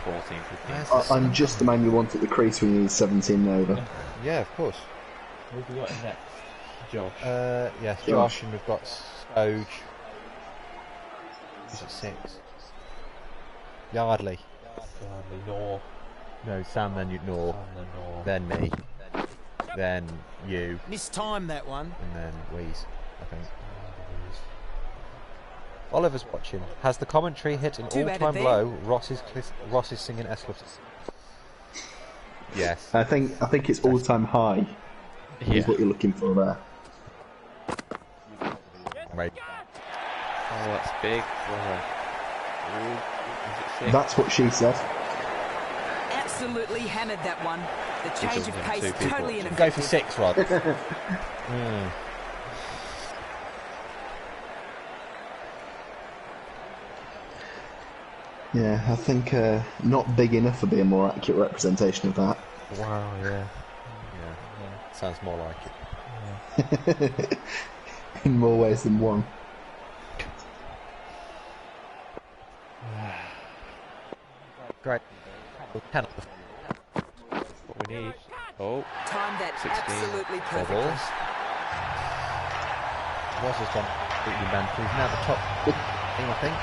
14, 15. I'm just the man you want at the crease when you need 17 over. Yeah, of course. What have we got next? Josh. Yes, Josh, and we've got Stoge. Is it 6? Yardley. Nor. No, Sam, then Nor. Then me. Then you. Missed time that one. And then Wheeze, I think. Oliver's watching. Has the commentary hit an all-time low? Ross is singing S Club. Yes. I think it's all-time high. Is what you're looking for there. Right. Oh, that's big. That's what she said. Absolutely hammered that one. The change of pace totally ineffective. Go for 6, Rod. Yeah, I think not big enough to be a more accurate representation of that. Wow, yeah. Sounds more like it. In more ways than one. Great. What we need. Oh. Time that 16. absolutely perfect. Ross has gone completely mental. He's now the top thing, I think.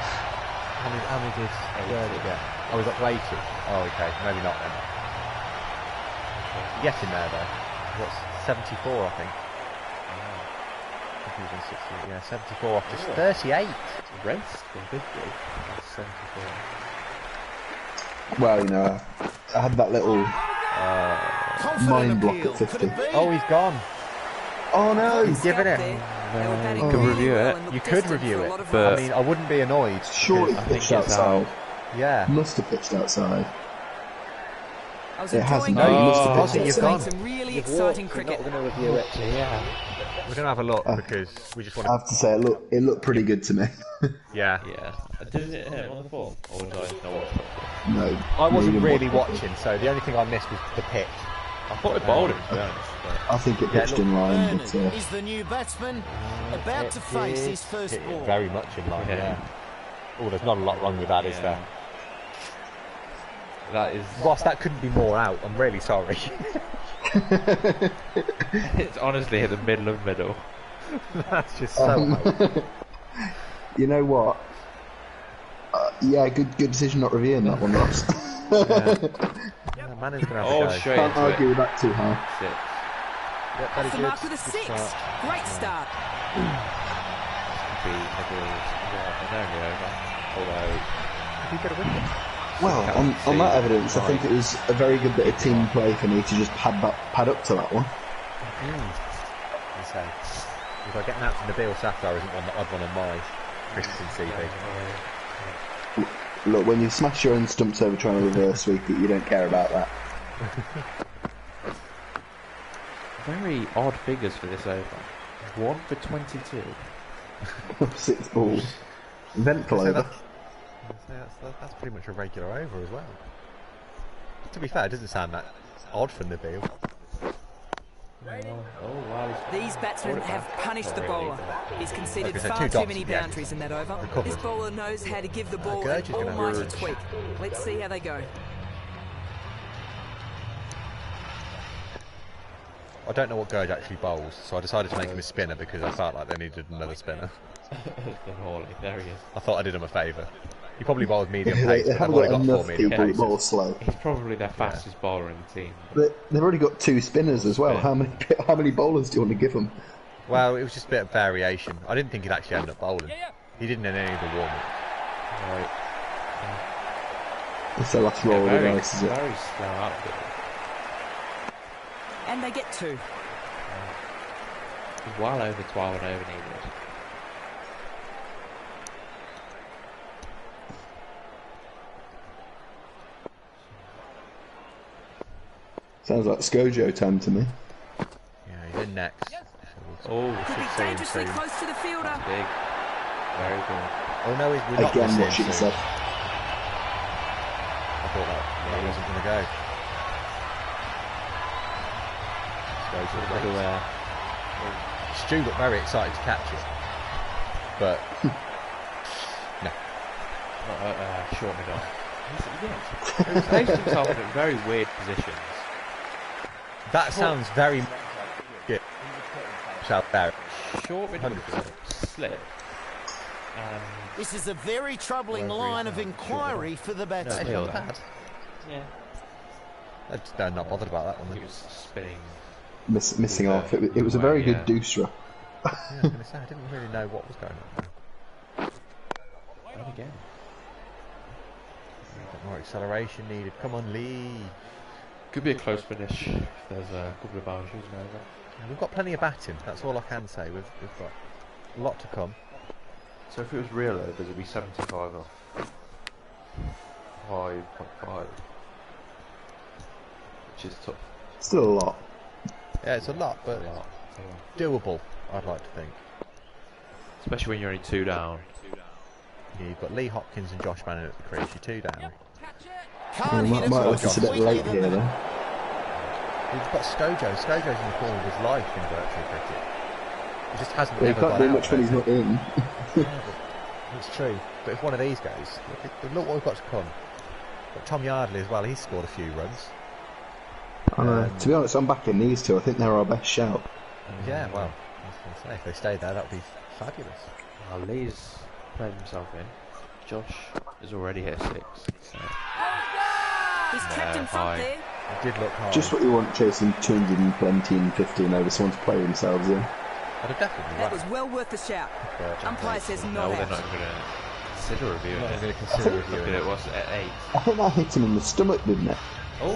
How many did Gurley get? Oh, he got to 80. Oh, okay. Maybe not then. Yes, in there though. What's 74, I think. He was in 60. Yeah, 74 off just 38. Raced for 50. 74. Well, you know, I had that little mind block at 50. Oh, he's gone. Oh no! He's given it. You could review it. You could review it, but I mean, I wouldn't be annoyed. Surely pitched outside. Yeah. Must have pitched outside. I was It hasn't. enjoying No, you must have it. picked it. You've gone. Some really exciting cricket. We're going to review it. Yeah. We're going to have a look because we just want I have to say, it looked pretty good to me. Yeah. Yeah. Didn't it hit on the ball? Or was I not watching? No. I wasn't you really didn't watch watching, so the only thing I missed was the pitch. I thought it bowled him, to be honest. I think it pitched in line, but Vernon is the new batsman, about to face his first ball. Very much in line, yeah. Oh, there's not a lot wrong with that, is there? That is... Ross, that couldn't be more out. I'm really sorry. It's honestly in the middle of middle. That's just so out. You know what? Yeah, good decision not reviewing that one, Ross. Man is going to have Oh, to go. straight Can't into it. argue with that too hard. Six. Yep, Off the mark with a 6. Great start. Be only over. Although... Have you got a wicket? Well, on that evidence, I think it was a very good bit of team play for me to just pad up to that one. So, if I get an out from Nabil Safar isn't one that I'd want on my Christian CV. Look, when you smash your own stumps over trying to reverse sweep it, you don't care about that. Very odd figures for this over. 1 for 22. 6 balls. Eventful over. That's pretty much a regular over as well. To be fair, it doesn't sound that odd for Nabil. These batsmen have punished the bowler. He's conceded Okay, so far two too dots many at the end. boundaries in that over. Recovered. This bowler knows how to give the ball Gurge an is gonna almighty have- tweak. Let's see how they go. I don't know what Gurge actually bowls, so I decided to make him a spinner because I felt like they needed another spinner. Then Hawley, there he is. I thought I did him a favour. He probably bowls medium They pace, but they've haven't already got got 4 enough medium people that paces. bowl slow. He's probably their fastest bowler in the team. They've already got 2 spinners as well. Yeah. How many bowlers do you want to give them? Well, it was just a bit of variation. I didn't think he'd actually end up bowling. He didn't in any of the warm-up. Right. It's the last roll of the dice, is it? Very slow outfit. And they get 2. Well over 12 and over needed. Sounds like Skojo time to me. Yeah, he's in next. Oh, Could be 16, dangerously so close to the fielder. big. Very good. Oh no, we're not Again, missing, watch it so yourself. I thought that wasn't going to go. Goes all the way. Everywhere. Stu looked very excited to catch it, but no. Short mid on. He placed himself in very weird positions. That sounds very good. South there. Short mid slip. This is a very troubling line of inquiry for the batsman. No, bad. Yeah. They're not bothered about that one. He Then. was spinning. Missing off. It was a very good deucerer. Yeah, I was going to say, I didn't really know what was going on. And again. A bit more acceleration needed. Come on, Lee. Could be a close finish if there's a couple of boundaries and over. Yeah, we've got plenty of batting. That's all I can say. We've got a lot to come. So if it was real overs, it'd be 75 off. 5.5. Which is tough. Still a lot. Yeah, it's a lot, but doable, I'd like to think. Especially when you're only 2 down. Yeah, you've got Lee Hopkins and Josh Bannon at the crease. You're 2 down. Can't hit it Might much have to a bit quicker late than here, that. though. We've got Skojo. Skojo's in the form of his life in virtual cricket. He just hasn't He ever can't got do out much when of he's it. not in. Yeah, but it's true. But if one of these goes, look what we've got to come. Got Tom Yardley as well. He's scored a few runs. To be honest, I'm backing these 2. I think they're our best shout. Yeah, well, I was going to say, if they stay there, that would be fabulous. Well, Lee's played himself in. Josh has already hit 6. So. He's kept in front there. It did look hard. Just what you want chasing 220 and 15 over someone to play themselves in. I'd have definitely That run was well worth the shout. Umpire says No, not they're not out. even going to consider reviewing I'm it. going to consider Look reviewing at it. it, what's it at 8? I think that hit him in the stomach, didn't it? Oh,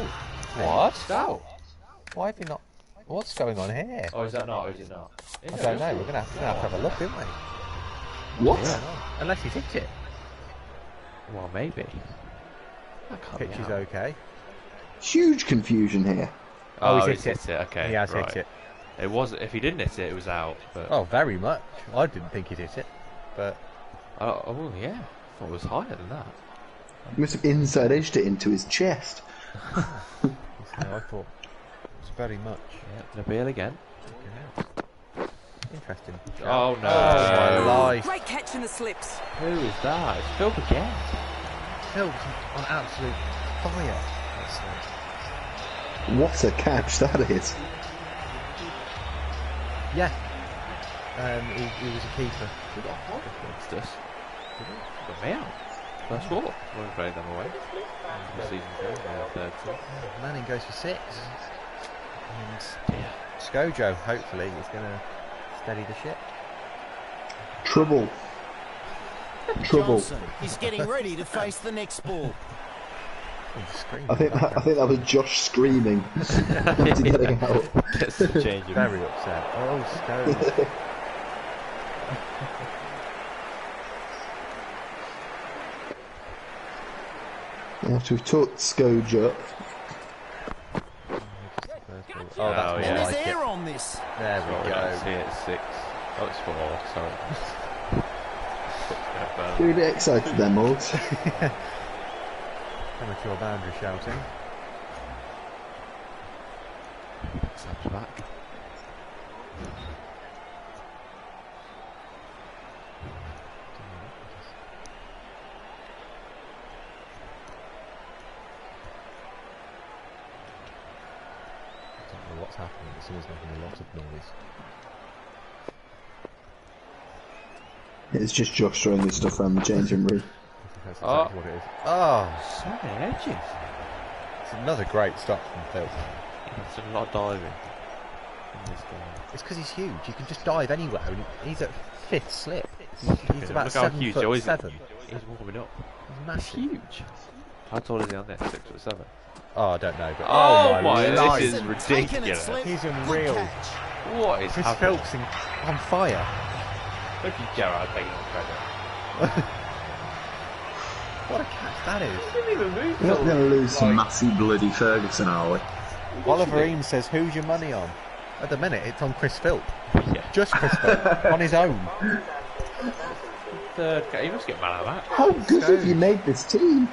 What? Stout. Why have you not... What's going on here? Oh, is that not, or is it not? I don't know. We're going to have a look, aren't we? What? Unless he's hit it. Well, maybe. That can't Pitch be is out. okay. Huge confusion here. Oh, he's hit it. Okay, he has right. hit it. It was. If he didn't hit it, it was out. But... Oh, very much. I didn't think he'd hit it, but oh yeah, I thought it was higher than that. He must have inside edged it into his chest. I thought it was very much. Yeah, Nabil again. Yeah. Interesting. Oh no! My life. Great catch in the slips. Who is that? It's Phil again. Phil's on absolute fire. What a catch that is. Yeah. He was a keeper. We got hot against us. Got me out. First ball. We'll play them away. Season 2, third team. Manning goes for 6. And Skojo, hopefully, is going to steady the ship. Trouble. Johnson is getting ready to face the next ball. I think that was Josh screaming to getting out. Gets the change. Very upset. Oh, Skojo. After we've talked Skojo up. Oh, that's more There's like air it. on this. There we go. See it 6. Oh, it's 4. Sorry. You're a bit excited then, Morgs. Amateur boundary shouting. Sam's back. I don't know what's happening, but someone's making a lot of noise. It's just Josh throwing his stuff around the changing room. That's exactly what it is. Oh! So many edges. It's another great stop from Phil. It's a lot of diving in this game. It's because he's huge. You can just dive anywhere. And he's at 5th slip. He's about Look how 7 huge. foot He's 7. He's warming up. He's He's massive. huge. How tall is he on there? 6'7". Oh, I don't know. But Oh my! life. This is ridiculous. He's unreal. What is Chris happening? Philp's on fire. Look at Gerard taking the credit. What a catch that is. He didn't even move. We're not going to lose to Massey bloody Ferguson, are we? Oliver Eames says, who's your money on? At the minute, it's on Chris Philp. Yeah. Just Chris Philp. On his own. Third. He must get man of that. How good have you made this team?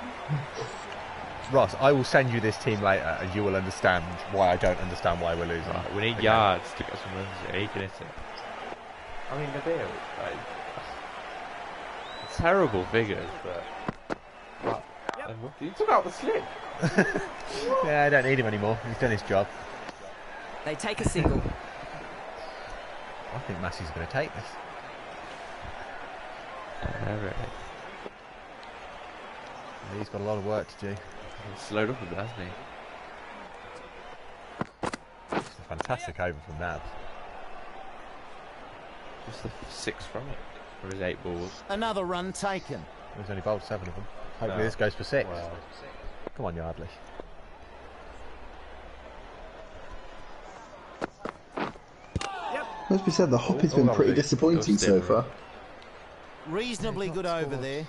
Ross, I will send you this team later and you will understand why I don't understand why we're losing. Right, we need yards to get some runs. He can hit it. I mean, Nabil, like, terrible figures, but. He took out the slip. Yeah, I don't need him anymore. He's done his job. They take a single. I think Massey's going to take this. Really. He's got a lot of work to do. He's slowed up a bit, hasn't he? It's a fantastic over from Nabs. Just the 6 from it. For his 8 balls. Another run taken. He's only bowled 7 of them. Hopefully this goes for 6. Wow. Come on, Yardley. Must be said, the hop has been pretty disappointing so far. Reasonably good over there.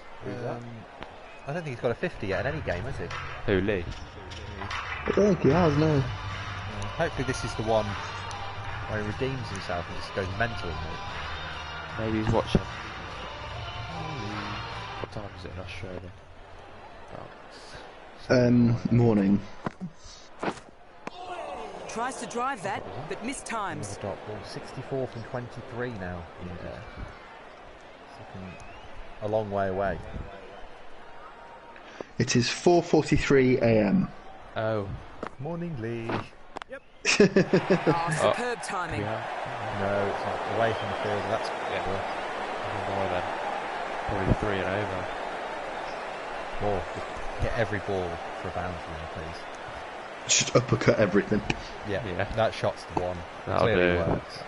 I don't think he's got a 50 yet in any game, has he? Who, Lee? I don't think he has, no. Hopefully this is the one where he redeems himself and just goes mental. Maybe he's watching. What time is it in Australia? Morning. Tries to drive that, but missed times. Another dot ball. 64 from 23 now. A long way away. It is 4:43 a.m. Oh. Morning, Lee. Oh, superb timing. No, it's not away from the field. That's More then. Probably 3 and over. more. Just hit every ball for a boundary, please. Just uppercut everything. Yeah, Yeah. that shot's the one. That'll Clearly do. works.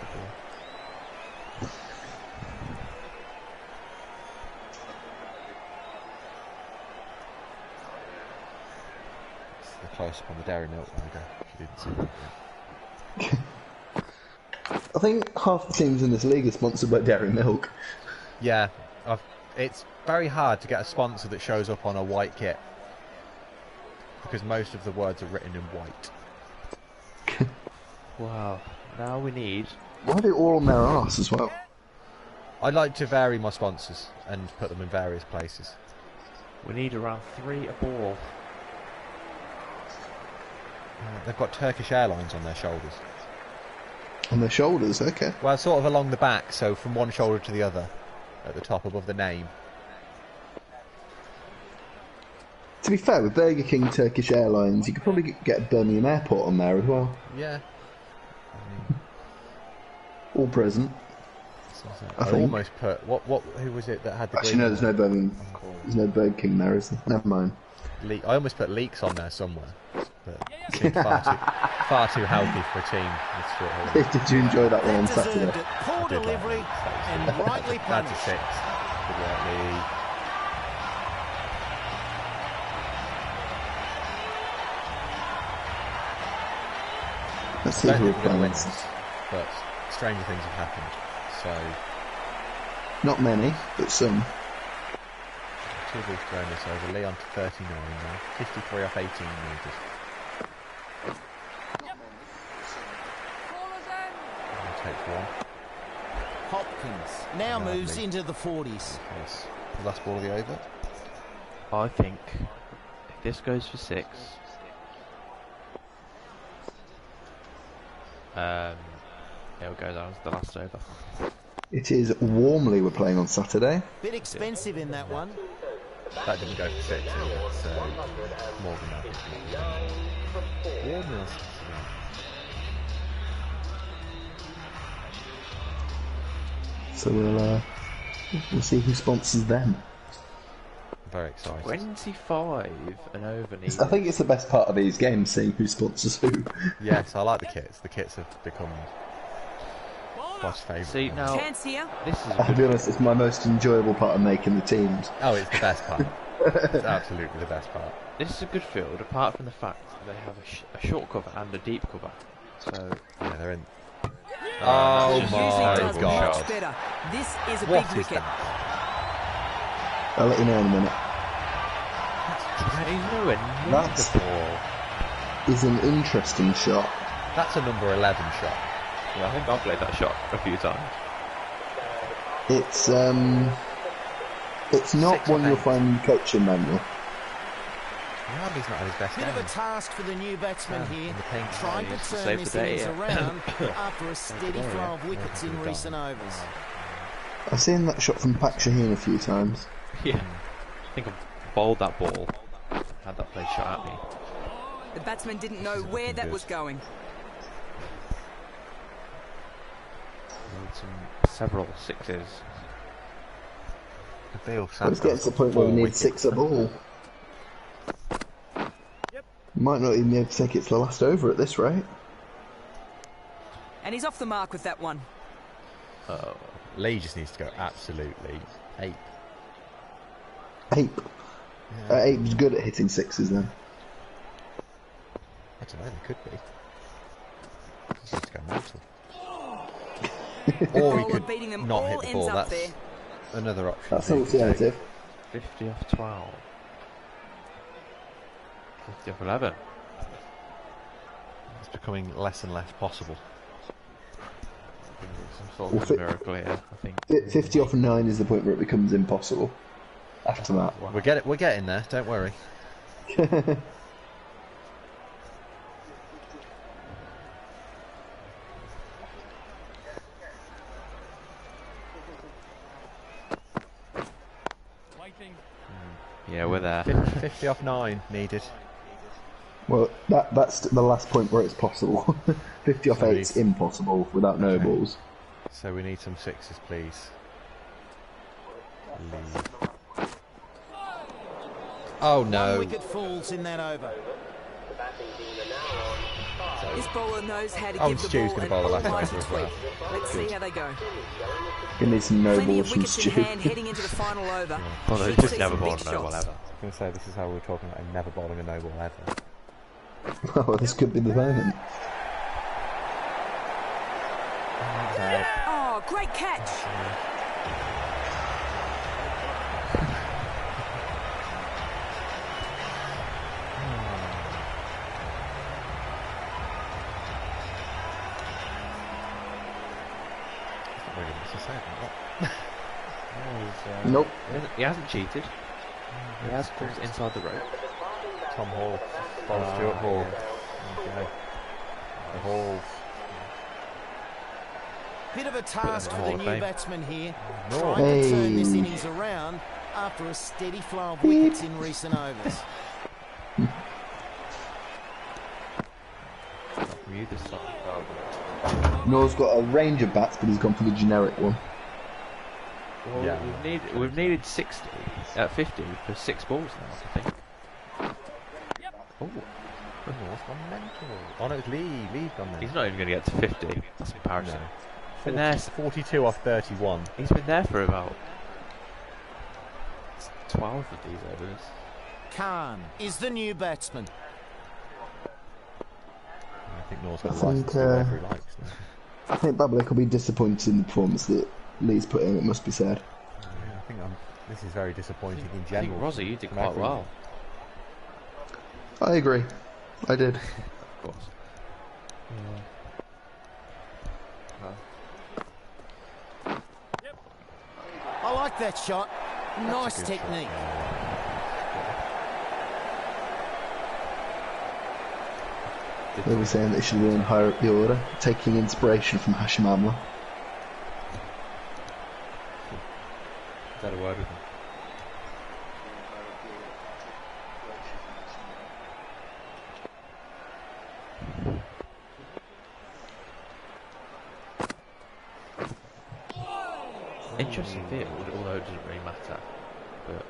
It's the close up on the dairy milk logo. If you didn't see that yet. I think half the teams in this league are sponsored by Dairy Milk. Yeah, it's very hard to get a sponsor that shows up on a white kit. because most of the words are written in white. Wow. Now we need... Why are they all on their arse as well? I like to vary my sponsors and put them in various places. We need around 3 a ball. They've got Turkish Airlines on their shoulders. On their shoulders, okay. Well, sort of along the back, so from one shoulder to the other, at the top above the name. To be fair, with Burger King, Turkish Airlines, you could probably get Birmingham Airport on there as well. Yeah. All present. I almost put who was it that had the? Actually, no, there's no Birmingham. There's no Burger King there, is there? Never mind. I almost put Leaks on there somewhere, but it seemed far too healthy for a team with short holidays. Did you enjoy that one on Saturday? Poor delivery and rightly That's a punished. 6. Good work, Lee. Let's see I don't who think we're going to win replaced. this, but stranger things have happened. So, Not many, but some. 2 balls thrown this over. Leon to 39 now. 53 off 18 metres. Takes 1. Hopkins now moves Lovely. into the 40s. Yes. The last ball of the over. I think if this goes for 6, it'll go down to the last over. It is Warmly we're playing on Saturday. Bit expensive in that one. That didn't go for 6, did it? So more than that. Warmly on Saturday. So we'll see who sponsors them. Very excited. 25 and over needed. I think it's the best part of these games, seeing who sponsors who. Yes, I like the kits. The kits have become Boss favourite. See, now, Chance here. this is a I'll good be honest, it's my most enjoyable part of making the teams. Oh, it's the best part. It's absolutely the best part. This is a good field, apart from the fact that they have a short cover and a deep cover. So, Yeah, they're in. Oh Usually my does God. much better. This is a What big is wicket. that? I'll let you know in a minute. he's nowhere near That's- the ball. Is an interesting shot. That's a number 11 shot. Yeah, I think I've played that shot a few times. It's not 6 one of you'll 8. find in the coaching manual. Yardley's not had his best Bit of a game. task for the new batsman Yeah, here, in the pink. trying to Needs to turn save this the day, innings yeah. around after a steady flow of wickets in recent overs. I've seen that shot from Pak Shaheen a few times. Yeah. I think I bowled that ball. Had that play shot at me. The batsman didn't know where that was going. Need several 6s. Bill But it's getting to the point where we need 6 a ball. Might not even be able to take it to the last over at this rate. And he's off the mark with that one. Oh. Lee just needs to go absolutely ape. Ape. Ape's good at hitting 6s then. I don't know, they could be. Just needs to go mental. Or he Bowler could beating them not all hit the ends ball. up That's there. another option. That's that an he could take. alternative. 50 off 12. 50 off 11. It's becoming less and less possible. Some sort Well, of miracle here, I think. 50 off 9 is the point where it becomes impossible. After that. We're getting there, don't worry. Yeah, we're there. 50 off 9 needed. Well, that's the last point where it's possible. 50 off So 8 is impossible without no Okay. balls. So we need some 6s, please. Leave. Oh One no. wicket falls in that over. This bowler knows how to Oh, give the Stu's ball gonna an bowl the last almighty over as tweak. well. Let's see how they go. We need some no Plenty balls of from wickets in Stu. hand heading into the final over. Well, they Should just see never some bowled big a no shots. ever. I was going to say, this is how we were talking about him never bowling a no ball ever. Oh, this could be the moment. Oh, great catch. Nope. He hasn't cheated. He has crossed inside the rope. Tom Hall. Stuart Hall. Okay. Hall. Bit of a task for the new batsman here. No. Trying to turn this innings around after a steady flow of wickets in recent overs. You this time. Noah's got a range of bats, but he's gone for the generic one. Well, yeah. we've needed 50 for 6 balls now, I think. Oh, North's gone mental. Oh no, it's Lee's gone there. He's not even going to get to 50. That's embarrassing. No. Been there 42 off 31. He's been there for about 12 of these overs. Khan is the new batsman. I think North's got a license to do whatever he likes. I think Babalik will be disappointed in the performance that Lee's put in, it must be said. Yeah, I think this is very disappointing in general. I think Rosie, you did quite well. I agree. I did. Of course. I like that shot. Nice technique. They were saying they should have been higher up the order, taking inspiration from Hashim Amla. Is that a word with him? Interesting field, although it doesn't really matter. But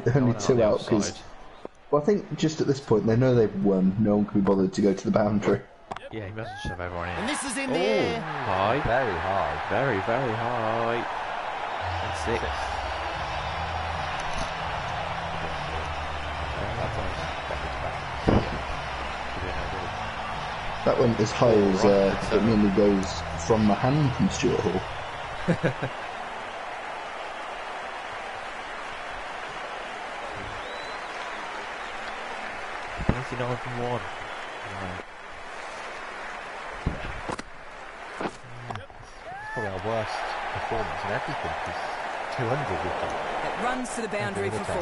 They're only 2 out because. Well, I think just at this point they know they've won. No one can be bothered to go to the boundary. Yeah, he must shove everyone in. And this is in the air. High. Very high. Very, very high. And 6. That went as high as it nearly goes from the hand from Stuart Hall. 99 from 1. It's probably our worst performance in everything, because 200 we've done. It runs to the boundary for 4.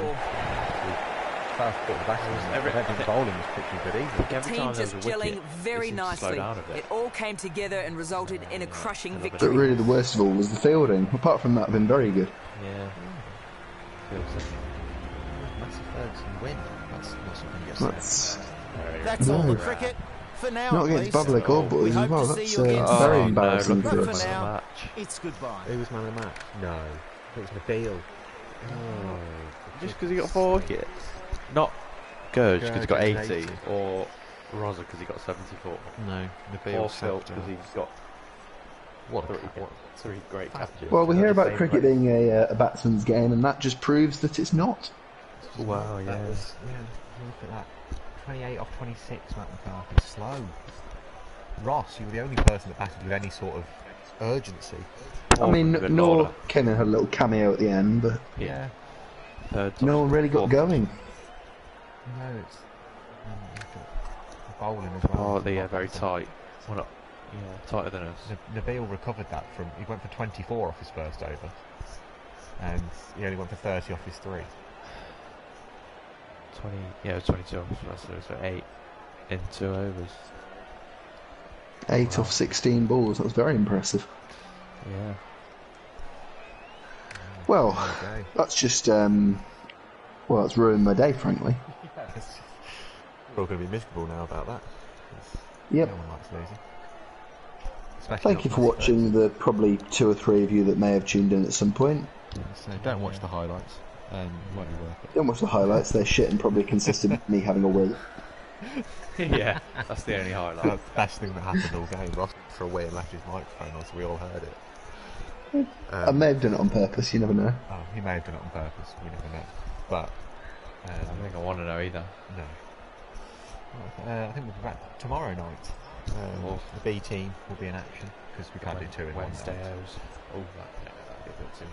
First bit of batting, bowling was pretty good either. The team just gelling very nicely. It all came together and resulted in a crushing victory. But really the worst of all was the fielding. Apart from that, I've been very good. Yeah. Massey Ferguson win. That's not something you get said. That's all the cricket for now. Not against Babalik or Boys as well. That's very embarrassing for us. Now, it's goodbye. Who was man of the match? No. It was Nabil. Oh. Just because he got 4 wickets? Not Gurge because he got 80, or Rosa because he got 74. No, Nabil. Or Phil because he's got 3 great catches. Well, we hear about cricket being a batsman's game, and that just proves that it's not. Wow, yeah. Look at that. 28 off 26, Matt McCarthy. Slow. Ross, you were the only person that batted with any sort of urgency. I mean, Noor came in and had a little cameo at the end, but yeah, no one really got going. No, it's bowling as well. Oh, yeah, very tight. Well, not, tighter than us. Nabil recovered that from. He went for 24 off his first over, and he only went for 30 off his 3. 20, yeah, it was 22 off his first over, so 8 in 2 overs. 8 off 16 balls. That was very impressive. Yeah. Well, that's just well, it's ruined my day, frankly. We're all going to be miserable now about that. Yep. No one likes losing. Thank you for watching. The probably 2 or 3 of you that may have tuned in at some point. Yeah, so don't watch the highlights. It won't be worth it. Don't watch the highlights. They're shit and probably consisted of me having a wee. Yeah, that's the only highlight. That's the best thing that happened all game. Ross for a wee and left his microphone on, so we all heard it. I may have done it on purpose. You never know. Oh, he may have done it on purpose. We never know. But I don't think I want to know either. No. I think we'll be back tomorrow night. The B team will be in action because we can't do 2 in Wednesday. one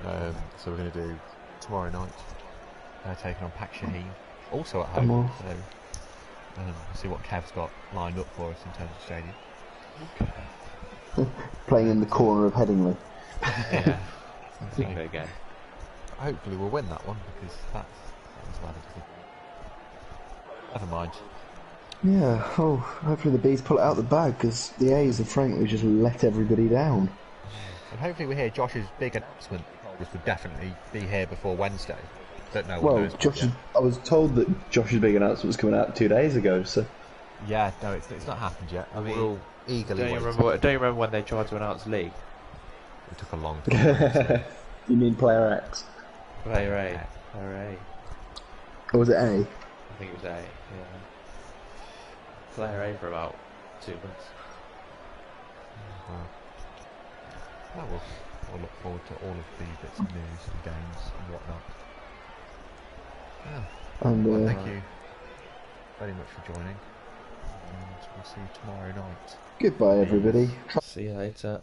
night. So we're going to do tomorrow night, taking on Pak Shaheen, also at home. So we'll see what Kev's got lined up for us in terms of stadium. Playing in the corner of Headingley. Yeah, think of it again. hopefully we'll win that one because that was bad. Never mind. Yeah, oh, hopefully the B's pull it out the bag because the A's have frankly just let everybody down. And hopefully we hear Josh's big announcement, which would definitely be here before Wednesday. Don't know. Well, I was told that Josh's big announcement was coming out 2 days ago, so. Yeah, no, it's not happened yet. I mean, we're all eagerly waiting. Don't you remember when they tried to announce Lee? It took a long time. You mean Player X? Player A. Player A. Or was it A? I think it was A, yeah. Player A for about 2 months. Well, we'll look forward to all of the bits of news and games and whatnot. Yeah. And, well, thank you very much for joining. And we'll see you tomorrow night. Goodbye, everybody. See you later.